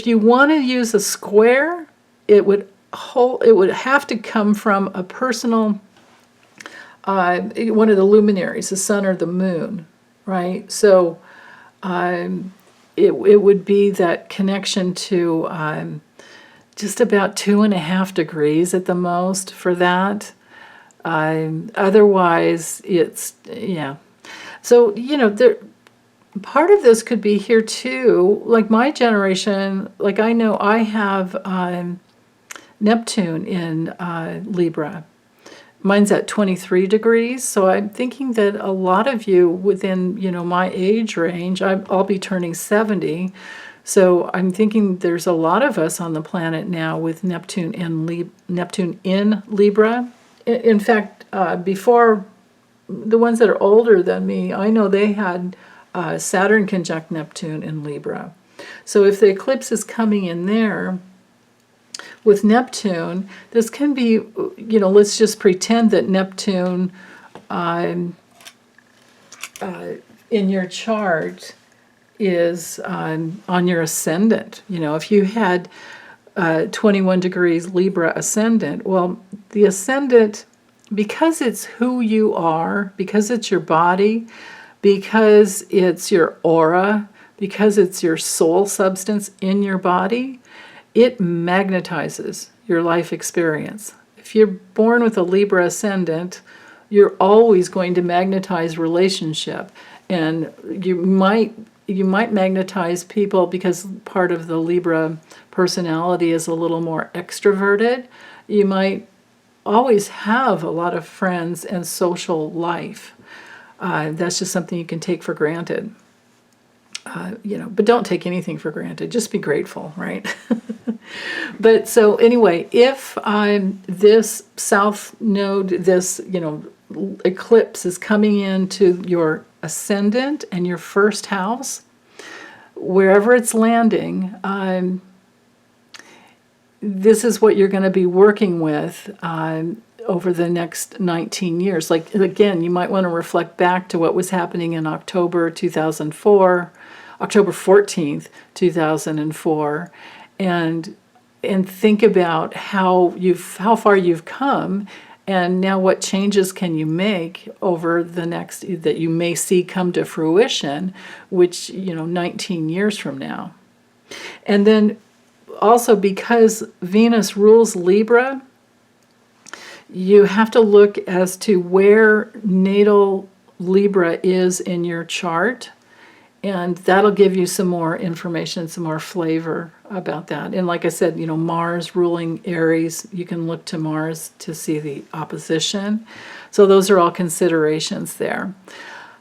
you want to use a square, it would have to come from a personal, one of the luminaries, the sun or the moon, right? So it would be that connection to just about 2.5 degrees at the most for that. Otherwise, it's, yeah. So, part of this could be here too, like my generation, like I know I have Neptune in Libra. Mine's at 23 degrees, so I'm thinking that a lot of you within, my age range, I'll be turning 70, so I'm thinking there's a lot of us on the planet now with Neptune in Libra. In fact, before, the ones that are older than me, I know they had Saturn conjunct Neptune in Libra. So if the eclipse is coming in there with Neptune, this can be, let's just pretend that Neptune in your chart is on your ascendant. If you had 21 degrees Libra ascendant, well, the ascendant, because it's who you are, because it's your body, because it's your aura, because it's your soul substance in your body, it magnetizes your life experience. If you're born with a Libra ascendant, you're always going to magnetize relationship. And you might magnetize people because part of the Libra personality is a little more extroverted. You might always have a lot of friends and social life. That's just something you can take for granted. But don't take anything for granted. Just be grateful, right? But so anyway, if this south node, this, eclipse is coming into your ascendant and your first house, wherever it's landing, this is what you're going to be working with over the next 19 years. Like, again, you might want to reflect back to what was happening in October 2004, October 14th, 2004, and think about how far you've come, and now what changes can you make over the next, that you may see come to fruition, which, 19 years from now. And then also, because Venus rules Libra, you have to look as to where natal Libra is in your chart, and that'll give you some more information, some more flavor about that. And like I said, Mars ruling Aries, you can look to Mars to see the opposition. So those are all considerations there.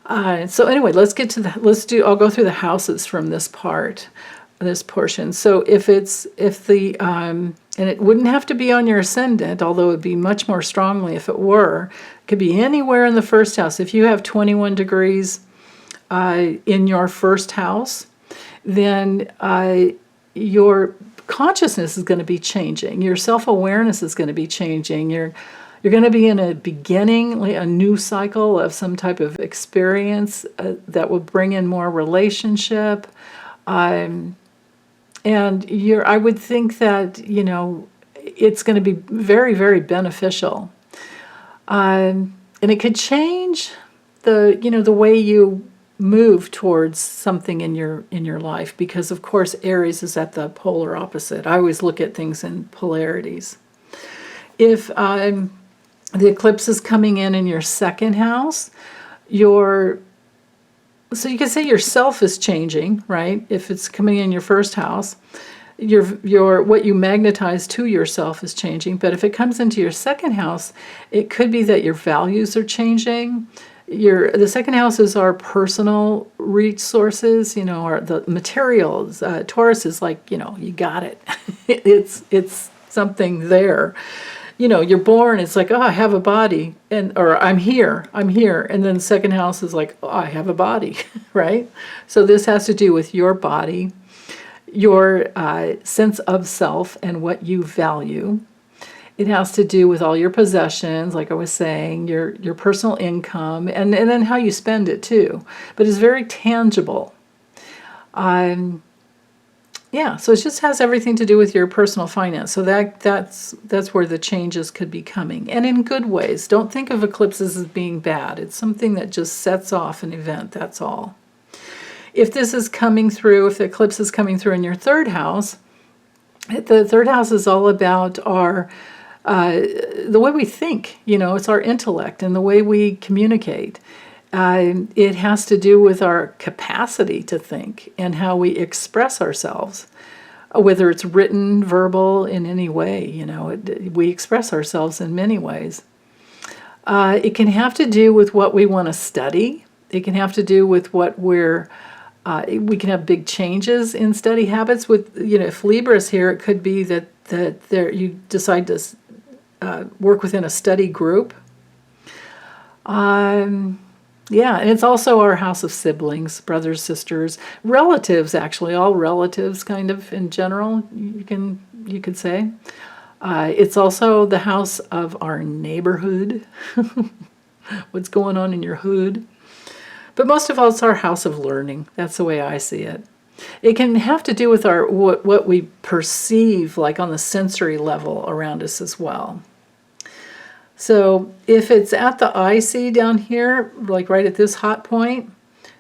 So anyway, I'll go through the houses from this portion. So and it wouldn't have to be on your ascendant, although it would be much more strongly if it were. It could be anywhere in the first house. If you have 21 degrees in your first house, then your consciousness is going to be changing. Your self-awareness is going to be changing. You're going to be in a beginning, like a new cycle of some type of experience that will bring in more relationship. And I would think that, it's going to be very, very beneficial. And it could change the way you move towards something in your life, because of course Aries is at the polar opposite. I always look at things in polarities. If the eclipse is coming in your second house, so you can say your self is changing, right? If it's coming in your first house, your what you magnetize to yourself is changing. But if it comes into your second house, it could be that your values are changing. The second house is our personal resources, the materials. Taurus is like, you got it. it's something there. You're born, it's like, oh, I have a body, or I'm here. And then the second house is like, oh, I have a body, right? So this has to do with your body, your sense of self and what you value. It has to do with all your possessions, like I was saying, your personal income, and then how you spend it too. But it's very tangible. So it just has everything to do with your personal finance. So that's where the changes could be coming, and in good ways. Don't think of eclipses as being bad. It's something that just sets off an event, that's all. If the eclipse is coming through in your third house, the third house is all about the way we think. It's our intellect and the way we communicate. It has to do with our capacity to think and how we express ourselves, whether it's written, verbal, in any way. We express ourselves in many ways. It can have to do with what we want to study. It can have to do with what we can have big changes in study habits. If Libra is here, it could be that you decide to work within a study group. And it's also our house of siblings, brothers, sisters, relatives, actually, all relatives kind of in general, you could say. It's also the house of our neighborhood, what's going on in your hood. But most of all, it's our house of learning. That's the way I see it. It can have to do with what we perceive, like on the sensory level around us as well. So if it's at the IC down here, like right at this hot point,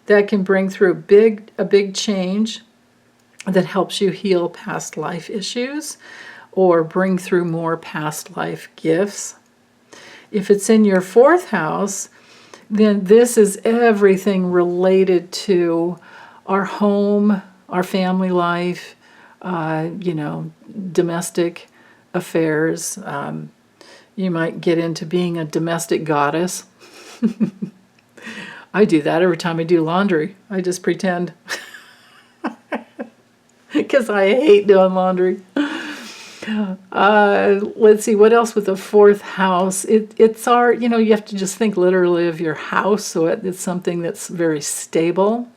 that can bring through a big change that helps you heal past life issues or bring through more past life gifts. If it's in your fourth house, then this is everything related to our home, our family life, domestic affairs. You might get into being a domestic goddess. I do that every time I do laundry. I just pretend. Because I hate doing laundry. Let's see, what else with the fourth house? It's our, you have to just think literally of your house, so it's something that's very stable.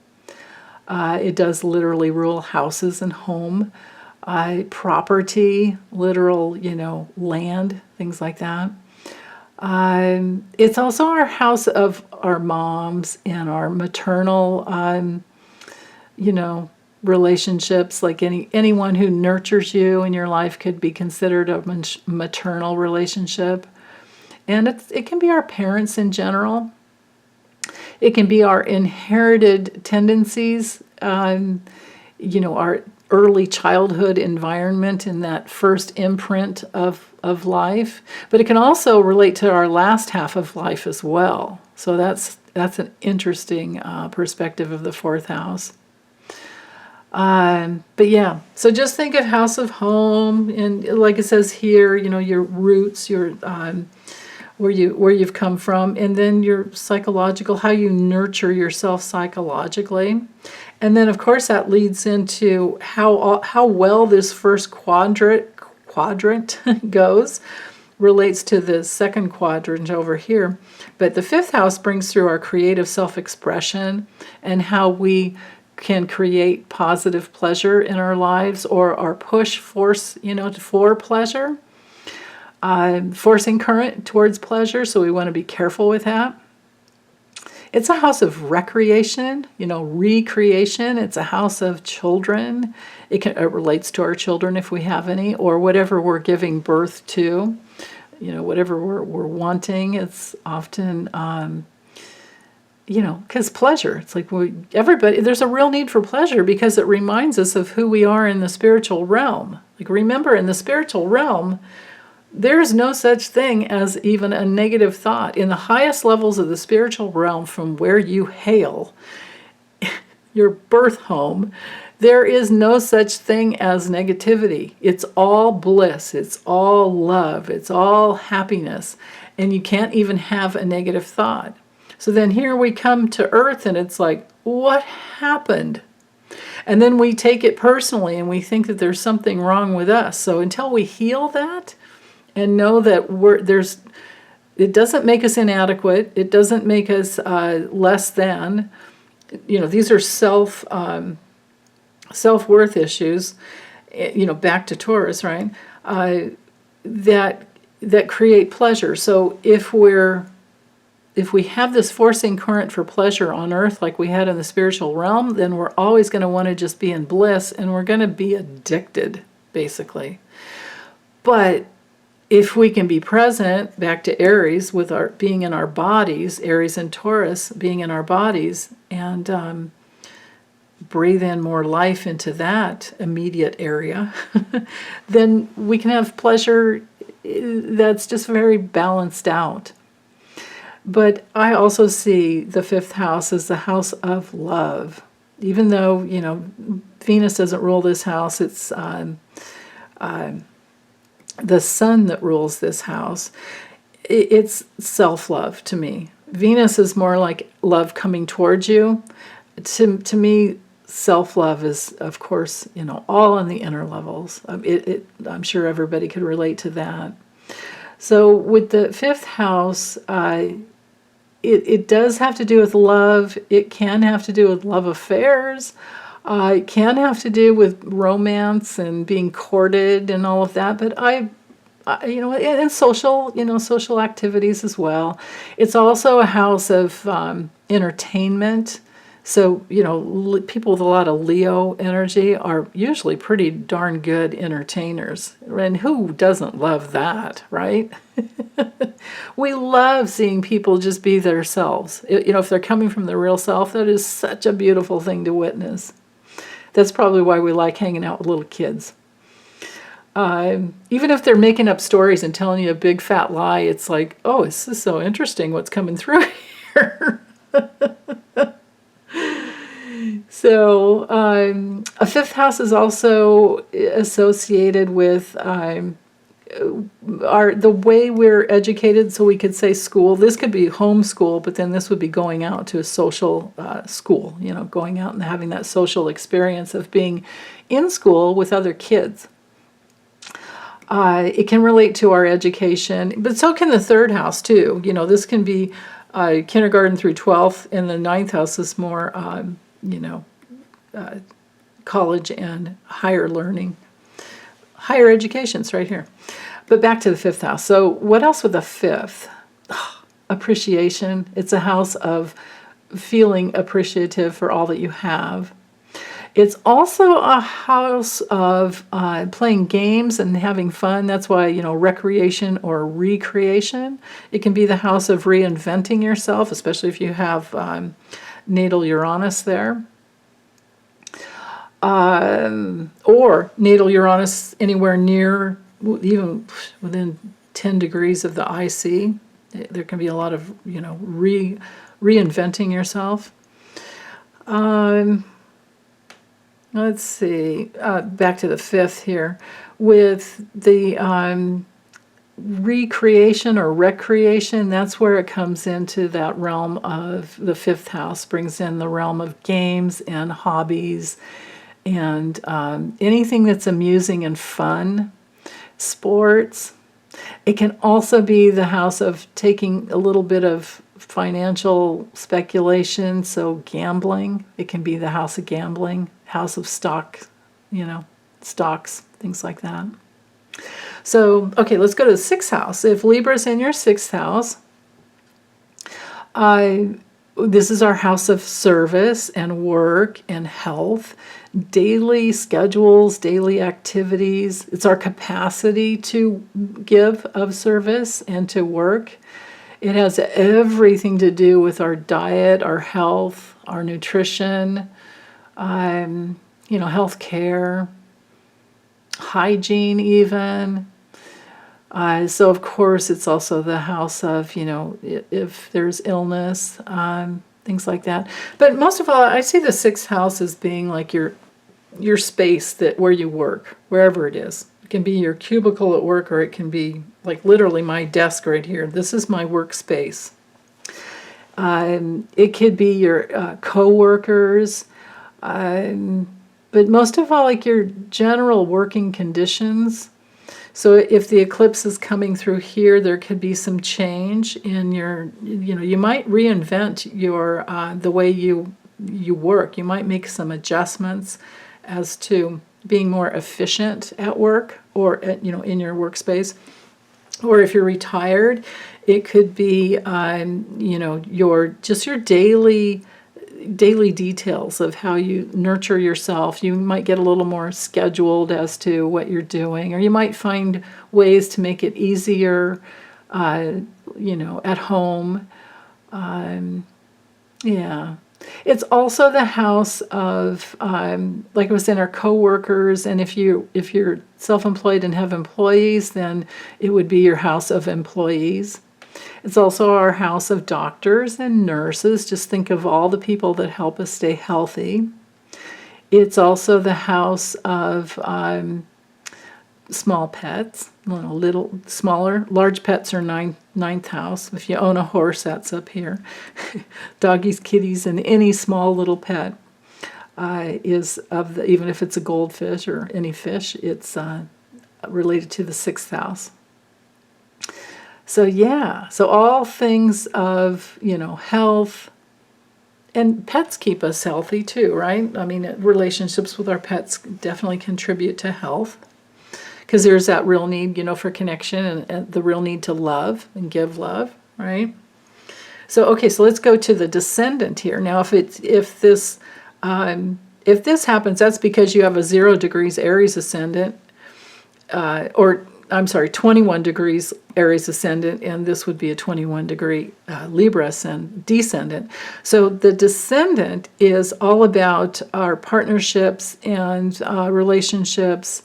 It does literally rule houses and home, property, literal, land, things like that. It's also our house of our moms and our maternal, relationships. Like anyone who nurtures you in your life could be considered a maternal relationship. And it can be our parents in general. It can be our inherited tendencies, our early childhood environment in that first imprint of life. But it can also relate to our last half of life as well. So that's an interesting perspective of the fourth house. But yeah, so just think of house of home, and like it says here, your roots, your where you've come from, and then your psychological, how you nurture yourself psychologically. And then of course that leads into how well this first quadrant goes, relates to the second quadrant over here. But the fifth house brings through our creative self-expression and how we can create positive pleasure in our lives, or our force, for pleasure. Forcing current towards pleasure, so we want to be careful with that. It's a house of recreation, recreation. It's a house of children. It relates to our children if we have any, or whatever we're giving birth to, whatever we're wanting. It's often, because pleasure, it's like everybody, there's a real need for pleasure because it reminds us of who we are in the spiritual realm. Like, remember, in the spiritual realm, there is no such thing as even a negative thought. In the highest levels of the spiritual realm, from where you hail, your birth home, there is no such thing as negativity. It's all bliss. It's all love. It's all happiness. And you can't even have a negative thought. So then here we come to Earth, and it's like, what happened? And then we take it personally, and we think that there's something wrong with us. So until we heal that, and know that it doesn't make us inadequate. It doesn't make us less than. These are self-worth issues. Back to Taurus, right? That create pleasure. So if we have this forcing current for pleasure on Earth, like we had in the spiritual realm, then we're always going to want to just be in bliss, and we're going to be addicted, basically. But if we can be present, back to Aries, with our being in our bodies, Aries and Taurus being in our bodies, and breathe in more life into that immediate area, then we can have pleasure that's just very balanced out. But I also see the fifth house as the house of love. Even though, Venus doesn't rule this house, it's the sun that rules this house. It's self-love to me. Venus is more like love coming towards you. To me, self-love is, of course, all on the inner levels. I'm sure everybody could relate to that. So with the fifth house, it does have to do with love. It can have to do with love affairs. It can have to do with romance and being courted and all of that, but and social activities as well. It's also a house of entertainment. So, people with a lot of Leo energy are usually pretty darn good entertainers. And who doesn't love that, right? We love seeing people just be themselves. If they're coming from the real self, that is such a beautiful thing to witness. That's probably why we like hanging out with little kids. Even if they're making up stories and telling you a big fat lie, it's like, oh, this is so interesting what's coming through here. So a fifth house is also associated with the way we're educated. So we could say school. This could be homeschool, but then this would be going out to a social school, going out and having that social experience of being in school with other kids. It can relate to our education, but so can the third house too. You know, this can be kindergarten through 12th, and the ninth house is more, you know, college and higher learning. Higher education's right here. But back to the fifth house. So what else with the fifth? Appreciation. It's a house of feeling appreciative for all that you have. It's also a house of playing games and having fun. That's why, you know, recreation or recreation. It can be the house of reinventing yourself, especially if you have natal Uranus there. Or natal Uranus anywhere near, even within 10 degrees of the IC. There can be a lot of, you know, reinventing yourself. Let's see, back to the fifth here. With the recreation or recreation, that's where it comes into that realm of the fifth house, brings in the realm of games and hobbies and anything that's amusing and fun, sports. It can also be the house of taking a little bit of financial speculation, so gambling. It can be the house of gambling, house of stock, you know, stocks, things like that. So, okay, let's go to the sixth house. If Libra's in your sixth house, this is our house of service and work and health, daily schedules, daily activities. It's our capacity to give of service and to work. It has everything to do with our diet, our health, our nutrition, you know, health care, hygiene even. So, of course, it's also the house of, you know, if there's illness, things like that. But most of all, I see the sixth house as being like your space that where you work, wherever it is. It can be your cubicle at work, or it can be like literally my desk right here. This is my workspace. It could be your co-workers, but most of all, like your general working conditions. So if the eclipse is coming through here, there could be some change in your, you know, you might reinvent your the way you work. You might make some adjustments as to being more efficient at work, or at, you know, in your workspace. Or if you're retired, it could be you know, your daily details of how you nurture yourself. You might get a little more scheduled as to what you're doing, or you might find ways to make it easier, you know, at home. Yeah. It's also the house of, like I was saying, our co-workers, and if you're self-employed and have employees, then it would be your house of employees. It's also our house of doctors and nurses. Just think of all the people that help us stay healthy. It's also the house of small pets, little smaller. Large pets are ninth house. If you own a horse, that's up here. Doggies, kitties, and any small little pet is of the, even if it's a goldfish or any fish, it's related to the sixth house. So yeah, so all things of, you know, health, and pets keep us healthy too, right? I mean, relationships with our pets definitely contribute to health, because there's that real need, you know, for connection, and the real need to love and give love, right? So okay, so let's go to the descendant here. Now, if this happens, that's because you have a 0 degrees Aries ascendant, or I'm sorry, 21 degrees Aries ascendant, and this would be a 21 degree Libra descendant. So the descendant is all about our partnerships and relationships.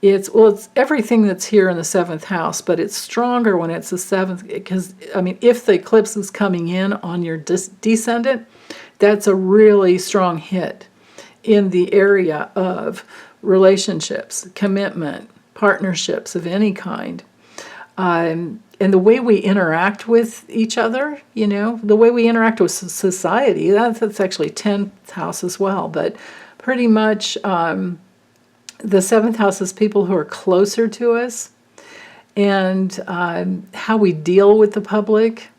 It's everything that's here in the seventh house, but it's stronger when it's the seventh, because, I mean, if the eclipse is coming in on your descendant, that's a really strong hit in the area of relationships, commitment, partnerships of any kind. And the way we interact with each other, you know, the way we interact with society, that's actually 10th house as well, but pretty much the seventh house is people who are closer to us, and how we deal with the public.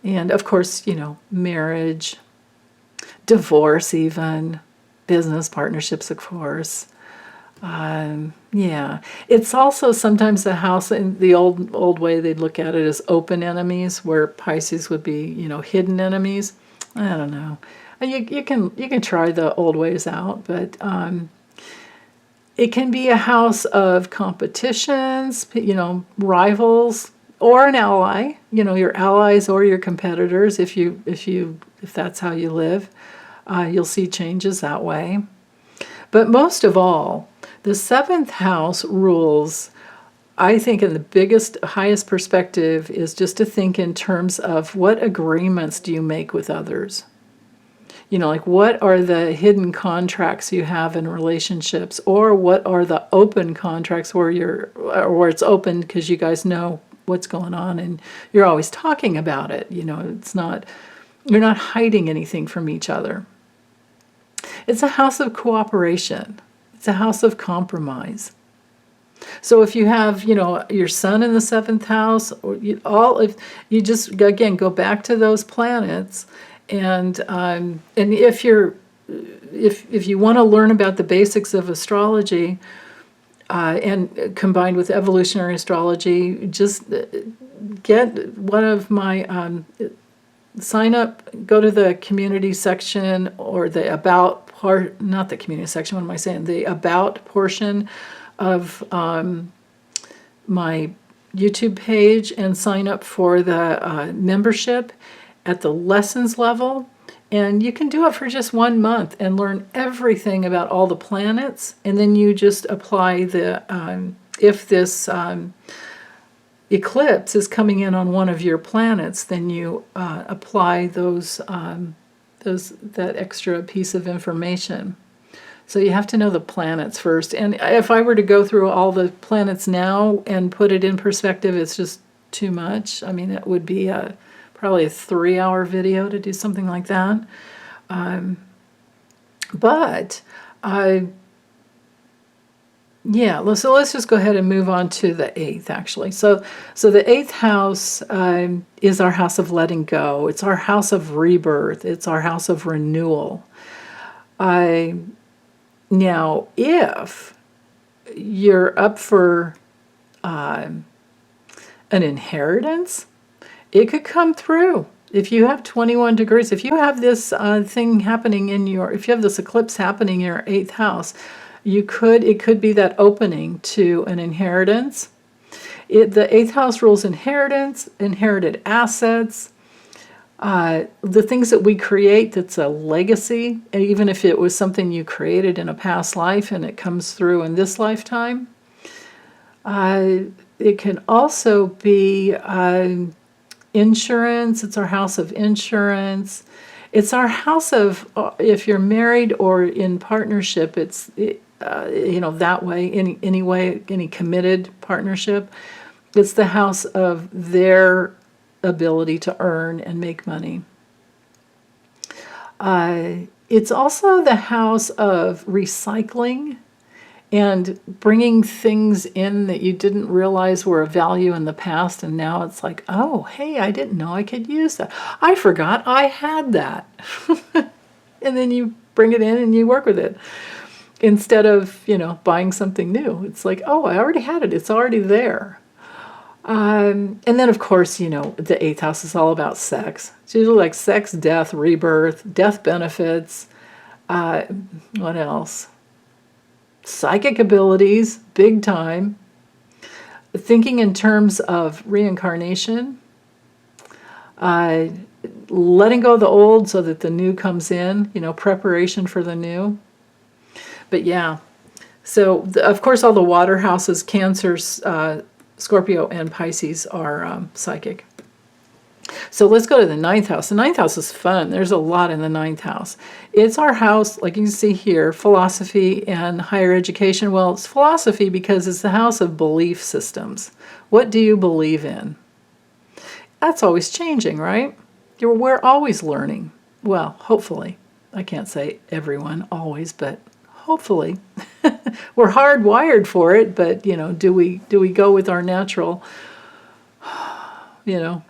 And of course, marriage, divorce even, business partnerships, of course. Yeah. It's also sometimes the house, in the old way they'd look at it as open enemies, where Pisces would be, hidden enemies. I don't know. You can try the old ways out, but it can be a house of competitions, rivals, or an ally, your allies or your competitors. If that's how you live, you'll see changes that way. But most of all, the seventh house rules, I think, in the highest perspective, is just to think in terms of what agreements do you make with others. Like what are the hidden contracts you have in relationships, or what are the open contracts where it's open because you guys know what's going on and you're always talking about it. You're not hiding anything from each other. It's a house of cooperation. It's a house of compromise. So if you have, your sun in the seventh house, if you just again go back to those planets, and if you want to learn about the basics of astrology, and combined with evolutionary astrology, just get one of my sign up. Go to the community section or the about part, not the community section. What am I saying? The about portion of my YouTube page, and sign up for the membership at the lessons level. And you can do it for just 1 month and learn everything about all the planets. And then you just apply if this eclipse is coming in on one of your planets, then you apply that extra piece of information. So you have to know the planets first. And if I were to go through all the planets now and put it in perspective, it's just too much. I mean, it would be probably a 3-hour video to do something like that. Yeah, so let's just go ahead and move on to the 8th, actually. So the 8th house is our house of letting go. It's our house of rebirth. It's our house of renewal. Now, if you're up for an inheritance, it could come through. If you have 21 degrees, if you have this thing happening if you have this eclipse happening in your 8th house, it could be that opening to an inheritance. The 8th house rules inheritance, inherited assets, the things that we create that's a legacy, and even if it was something you created in a past life and it comes through in this lifetime. It can also be insurance. It's our house of insurance. It's our house of, if you're married or in partnership, that way, any committed partnership, it's the house of their ability to earn and make money. It's also the house of recycling and bringing things in that you didn't realize were of value in the past, and now it's like, oh, hey, I didn't know I could use that. I forgot I had that. And then you bring it in and you work with it. Instead of, buying something new. It's like, oh, I already had it. It's already there. And then, of course, the 8th house is all about sex. It's usually like sex, death, rebirth, death benefits. What else? Psychic abilities, big time. Thinking in terms of reincarnation. Letting go of the old so that the new comes in. Preparation for the new. But yeah. So, of course, all the water houses, Cancer, Scorpio, and Pisces are psychic. So let's go to the 9th house. The 9th house is fun. There's a lot in the 9th house. It's our house, like you can see here, philosophy and higher education. Well, it's philosophy because it's the house of belief systems. What do you believe in? That's always changing, right? We're always learning. Well, hopefully. I can't say everyone always, but hopefully. We're hardwired for it, but, do we go with our natural, you know?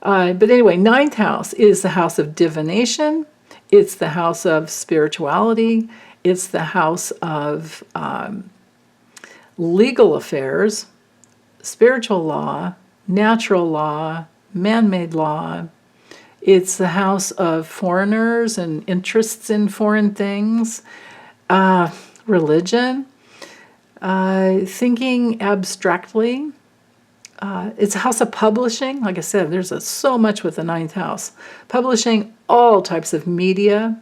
But anyway, ninth house is the house of divination. It's the house of spirituality. It's the house of legal affairs, spiritual law, natural law, man-made law. It's the house of foreigners and interests in foreign things, religion, thinking abstractly. It's a house of publishing. Like I said, there's so much with the ninth house. Publishing all types of media,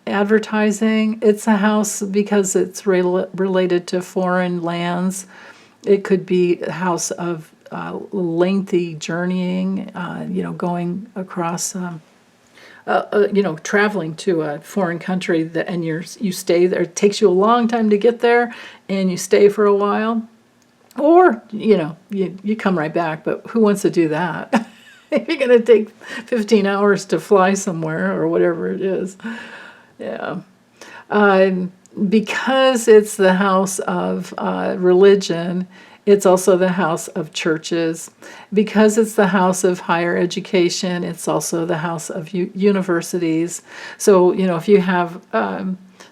advertising. It's a house because it's related to foreign lands. It could be a house of lengthy journeying, going across, traveling to a foreign country and you stay there. It takes you a long time to get there, and you stay for a while. Or, you come right back, but who wants to do that? If you're going to take 15 hours to fly somewhere or whatever it is. Yeah. Because it's the house of religion, it's also the house of churches. Because it's the house of higher education, it's also the house of universities. So, if you have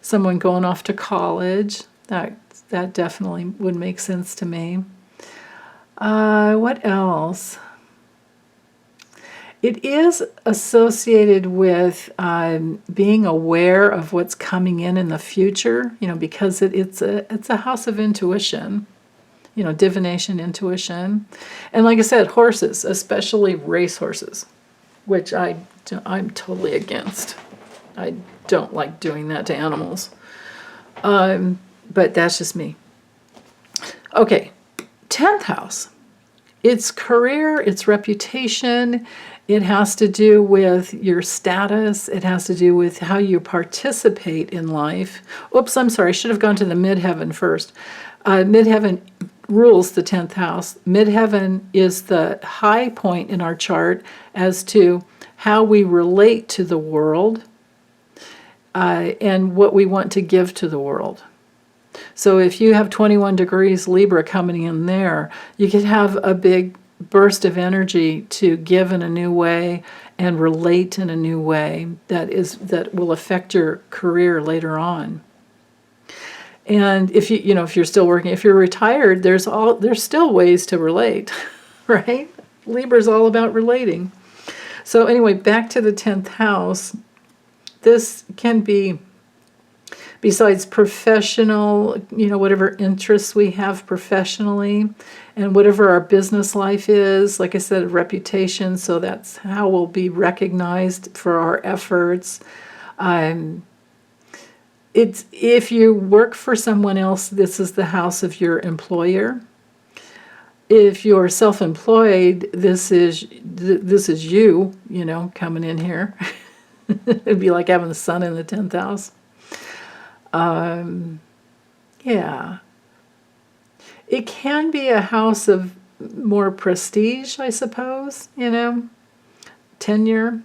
someone going off to college, that definitely would make sense to me. What else? It is associated with being aware of what's coming in the future, because it's a house of intuition, divination, intuition. And like I said, horses, especially race horses, which I'm totally against. I don't like doing that to animals. But that's just me. Okay, 10th house. It's career, it's reputation. It has to do with your status. It has to do with how you participate in life. Oops, I'm sorry. I should have gone to the midheaven first. Midheaven rules the 10th house. Midheaven is the high point in our chart as to how we relate to the world and what we want to give to the world. So if you have 21 degrees Libra coming in there, you could have a big burst of energy to give in a new way and relate in a new way that will affect your career later on. And if if you're still working, if you're retired, there's still ways to relate, right? Libra's all about relating. So anyway, back to the 10th house. This can be, besides professional, whatever interests we have professionally, and whatever our business life is, like I said, reputation, so that's how we'll be recognized for our efforts. If you work for someone else, this is the house of your employer. If you're self-employed, this is you, coming in here. It'd be like having the sun in the 10th house. Yeah. It can be a house of more prestige, I suppose, tenure.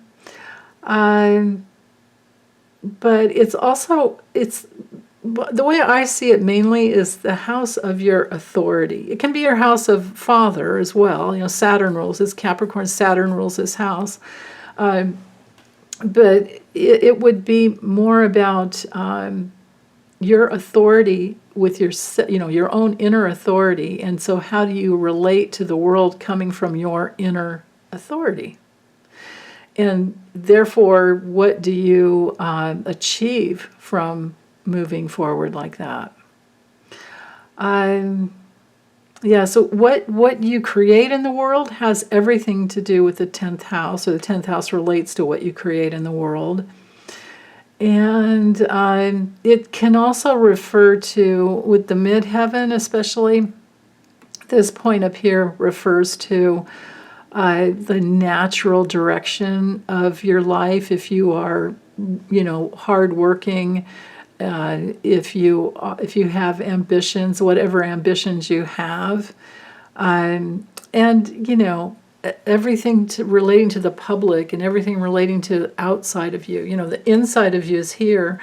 But it's also, the way I see it mainly is the house of your authority. It can be your house of father as well. Saturn rules his Capricorn, Saturn rules his house. But it would be more about your authority with your own inner authority. And so how do you relate to the world coming from your inner authority? And therefore, what do you achieve from moving forward like that? So what you create in the world has everything to do with the 10th house, or the 10th house relates to what you create in the world. And it can also refer to, with the midheaven especially, this point up here refers to the natural direction of your life. If you are, hardworking, if you have ambitions, whatever ambitions you have, and everything relating to the public and everything relating to outside of you. The inside of you is here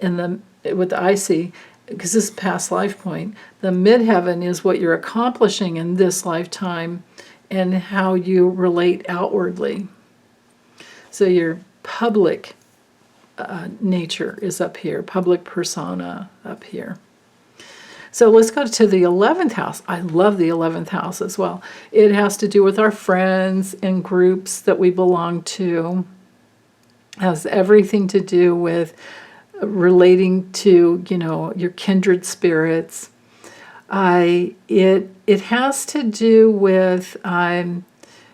with the I see, because this is past life point. The midheaven is what you're accomplishing in this lifetime and how you relate outwardly. So your public nature is up here, public persona up here. So let's go to the 11th house. I love the 11th house as well. It has to do with our friends and groups that we belong to. It has everything to do with relating to, your kindred spirits. It has to do with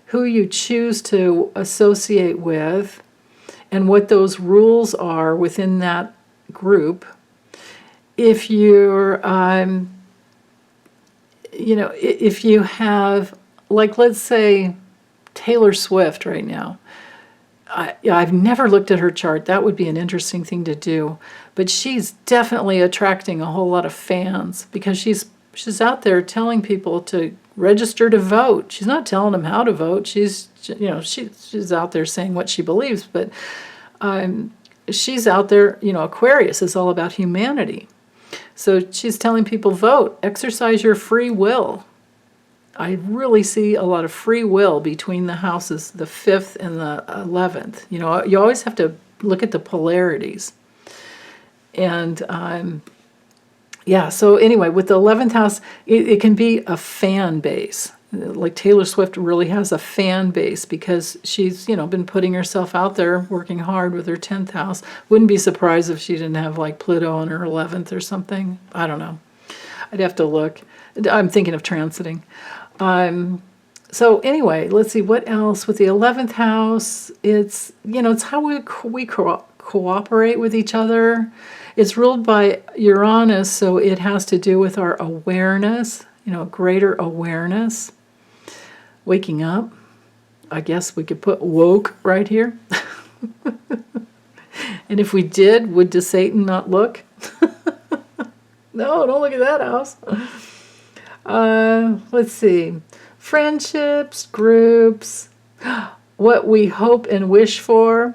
who you choose to associate with and what those rules are within that group. If you're, if you have, like, let's say Taylor Swift right now. I've never looked at her chart. That would be an interesting thing to do. But she's definitely attracting a whole lot of fans because she's out there telling people to register to vote. She's not telling them how to vote. She's out there saying what she believes. But she's out there, Aquarius is all about humanity. So she's telling people, vote, exercise your free will. I really see a lot of free will between the houses, the 5th and the 11th. You always have to look at the polarities. And so anyway, with the 11th house, it can be a fan base. Like Taylor Swift really has a fan base because she's, been putting herself out there, working hard with her 10th house. Wouldn't be surprised if she didn't have like Pluto in her 11th or something. I don't know. I'd have to look. I'm thinking of transiting. So anyway, let's see what else with the 11th house. It's, it's how we cooperate with each other. It's ruled by Uranus, so it has to do with our awareness, greater awareness. Waking up. I guess we could put woke right here. And if we did, would Satan not look? No, don't look at that house. Let's see. Friendships, groups, what we hope and wish for.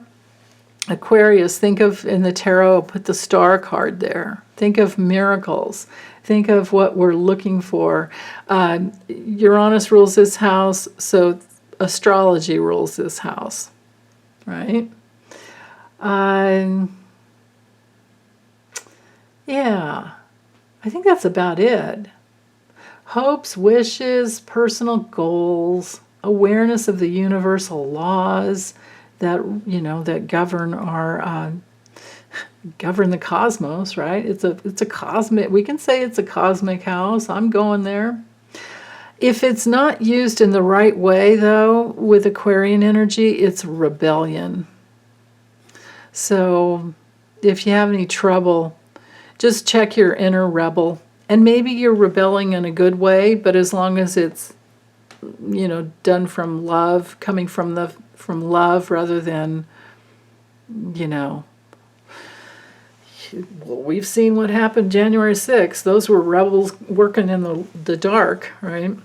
Aquarius, think of in the tarot, put the star card there. Think of miracles. Think of what we're looking for. Uranus rules this house, so astrology rules this house, right? Yeah, I think that's about it. Hopes, wishes, personal goals, awareness of the universal laws that that govern our govern the cosmos, right? It's a cosmic. We can say it's a cosmic house. I'm going there. If it's not used in the right way, though, with Aquarian energy, it's rebellion. So if you have any trouble, just check your inner rebel. And maybe you're rebelling in a good way, but as long as it's, done from love, coming from love rather than, well, we've seen what happened January 6th. Those were rebels working in the dark, right?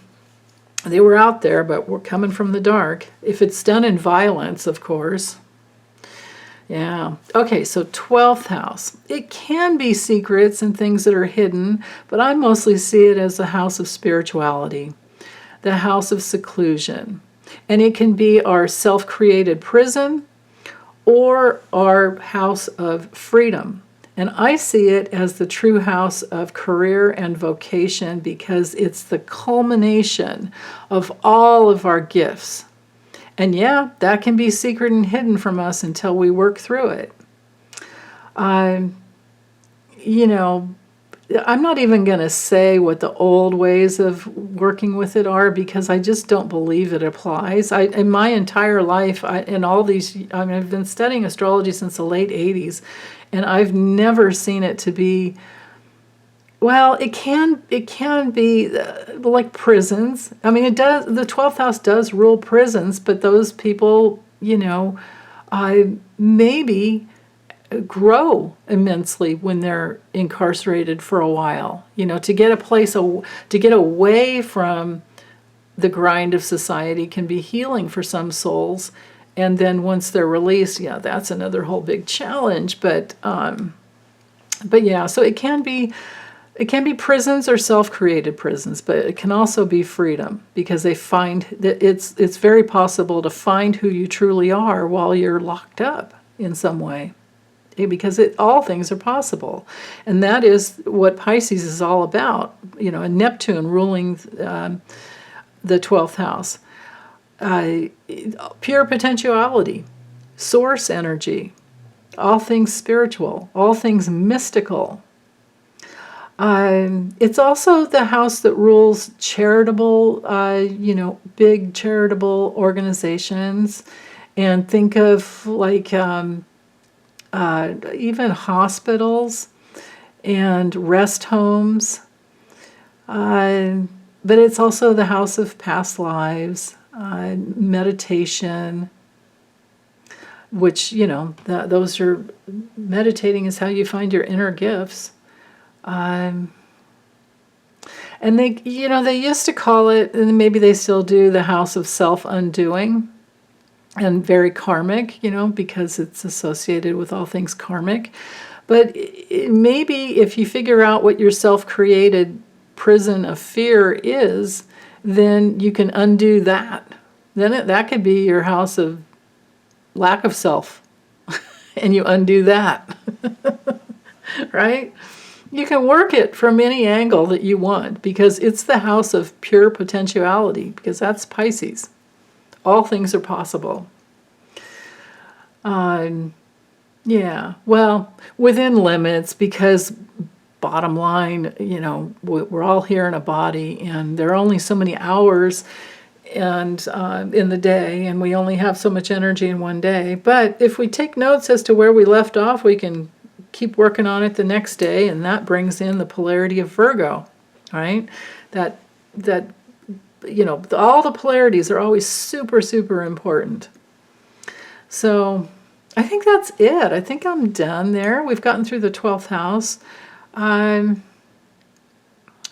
They were out there, but we're coming from the dark. If it's done in violence, of course. Yeah. Okay, so 12th house. It can be secrets and things that are hidden, but I mostly see it as a house of spirituality, the house of seclusion. And it can be our self-created prison or our house of freedom. And I see it as the true house of career and vocation because it's the culmination of all of our gifts. And yeah, that can be secret and hidden from us until we work through it. I'm not even going to say what the old ways of working with it are because I just don't believe it applies. In my entire life, I've been studying astrology since the late 80s, and I've never seen it to be, well, it can be like prisons. I mean, it does. The 12th house does rule prisons, but those people, maybe grow immensely when they're incarcerated for a while. To get a place, to get away from the grind of society can be healing for some souls. And then once they're released, yeah, that's another whole big challenge. But yeah, so it can be prisons or self-created prisons, but it can also be freedom, because they find that it's very possible to find who you truly are while you're locked up in some way, because all things are possible. And that is what Pisces is all about, and Neptune ruling the 12th house. Pure potentiality, source energy, all things spiritual, all things mystical. It's also the house that rules charitable, big charitable organizations. And think of like even hospitals and rest homes. But it's also the house of past lives, meditation, which, those are, meditating is how you find your inner gifts. And they used to call it, and maybe they still do, the house of self-undoing, and very karmic, because it's associated with all things karmic. But maybe if you figure out what your self-created prison of fear is, then you can undo that. Then that could be your house of lack of self, and you undo that, right? You can work it from any angle that you want, because it's the house of pure potentiality, because that's Pisces. All things are possible. Yeah, well, within limits, because bottom line, we're all here in a body, and there are only so many hours and in the day, and we only have so much energy in one day. But if we take notes as to where we left off, we can keep working on it the next day, and that brings in the polarity of Virgo, right? That all the polarities are always super, super important. So I think that's it. I think I'm done there. We've gotten through the 12th house.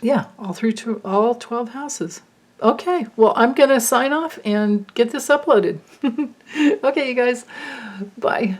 Yeah, all 12 houses. Okay, well, I'm going to sign off and get this uploaded. Okay, you guys, bye.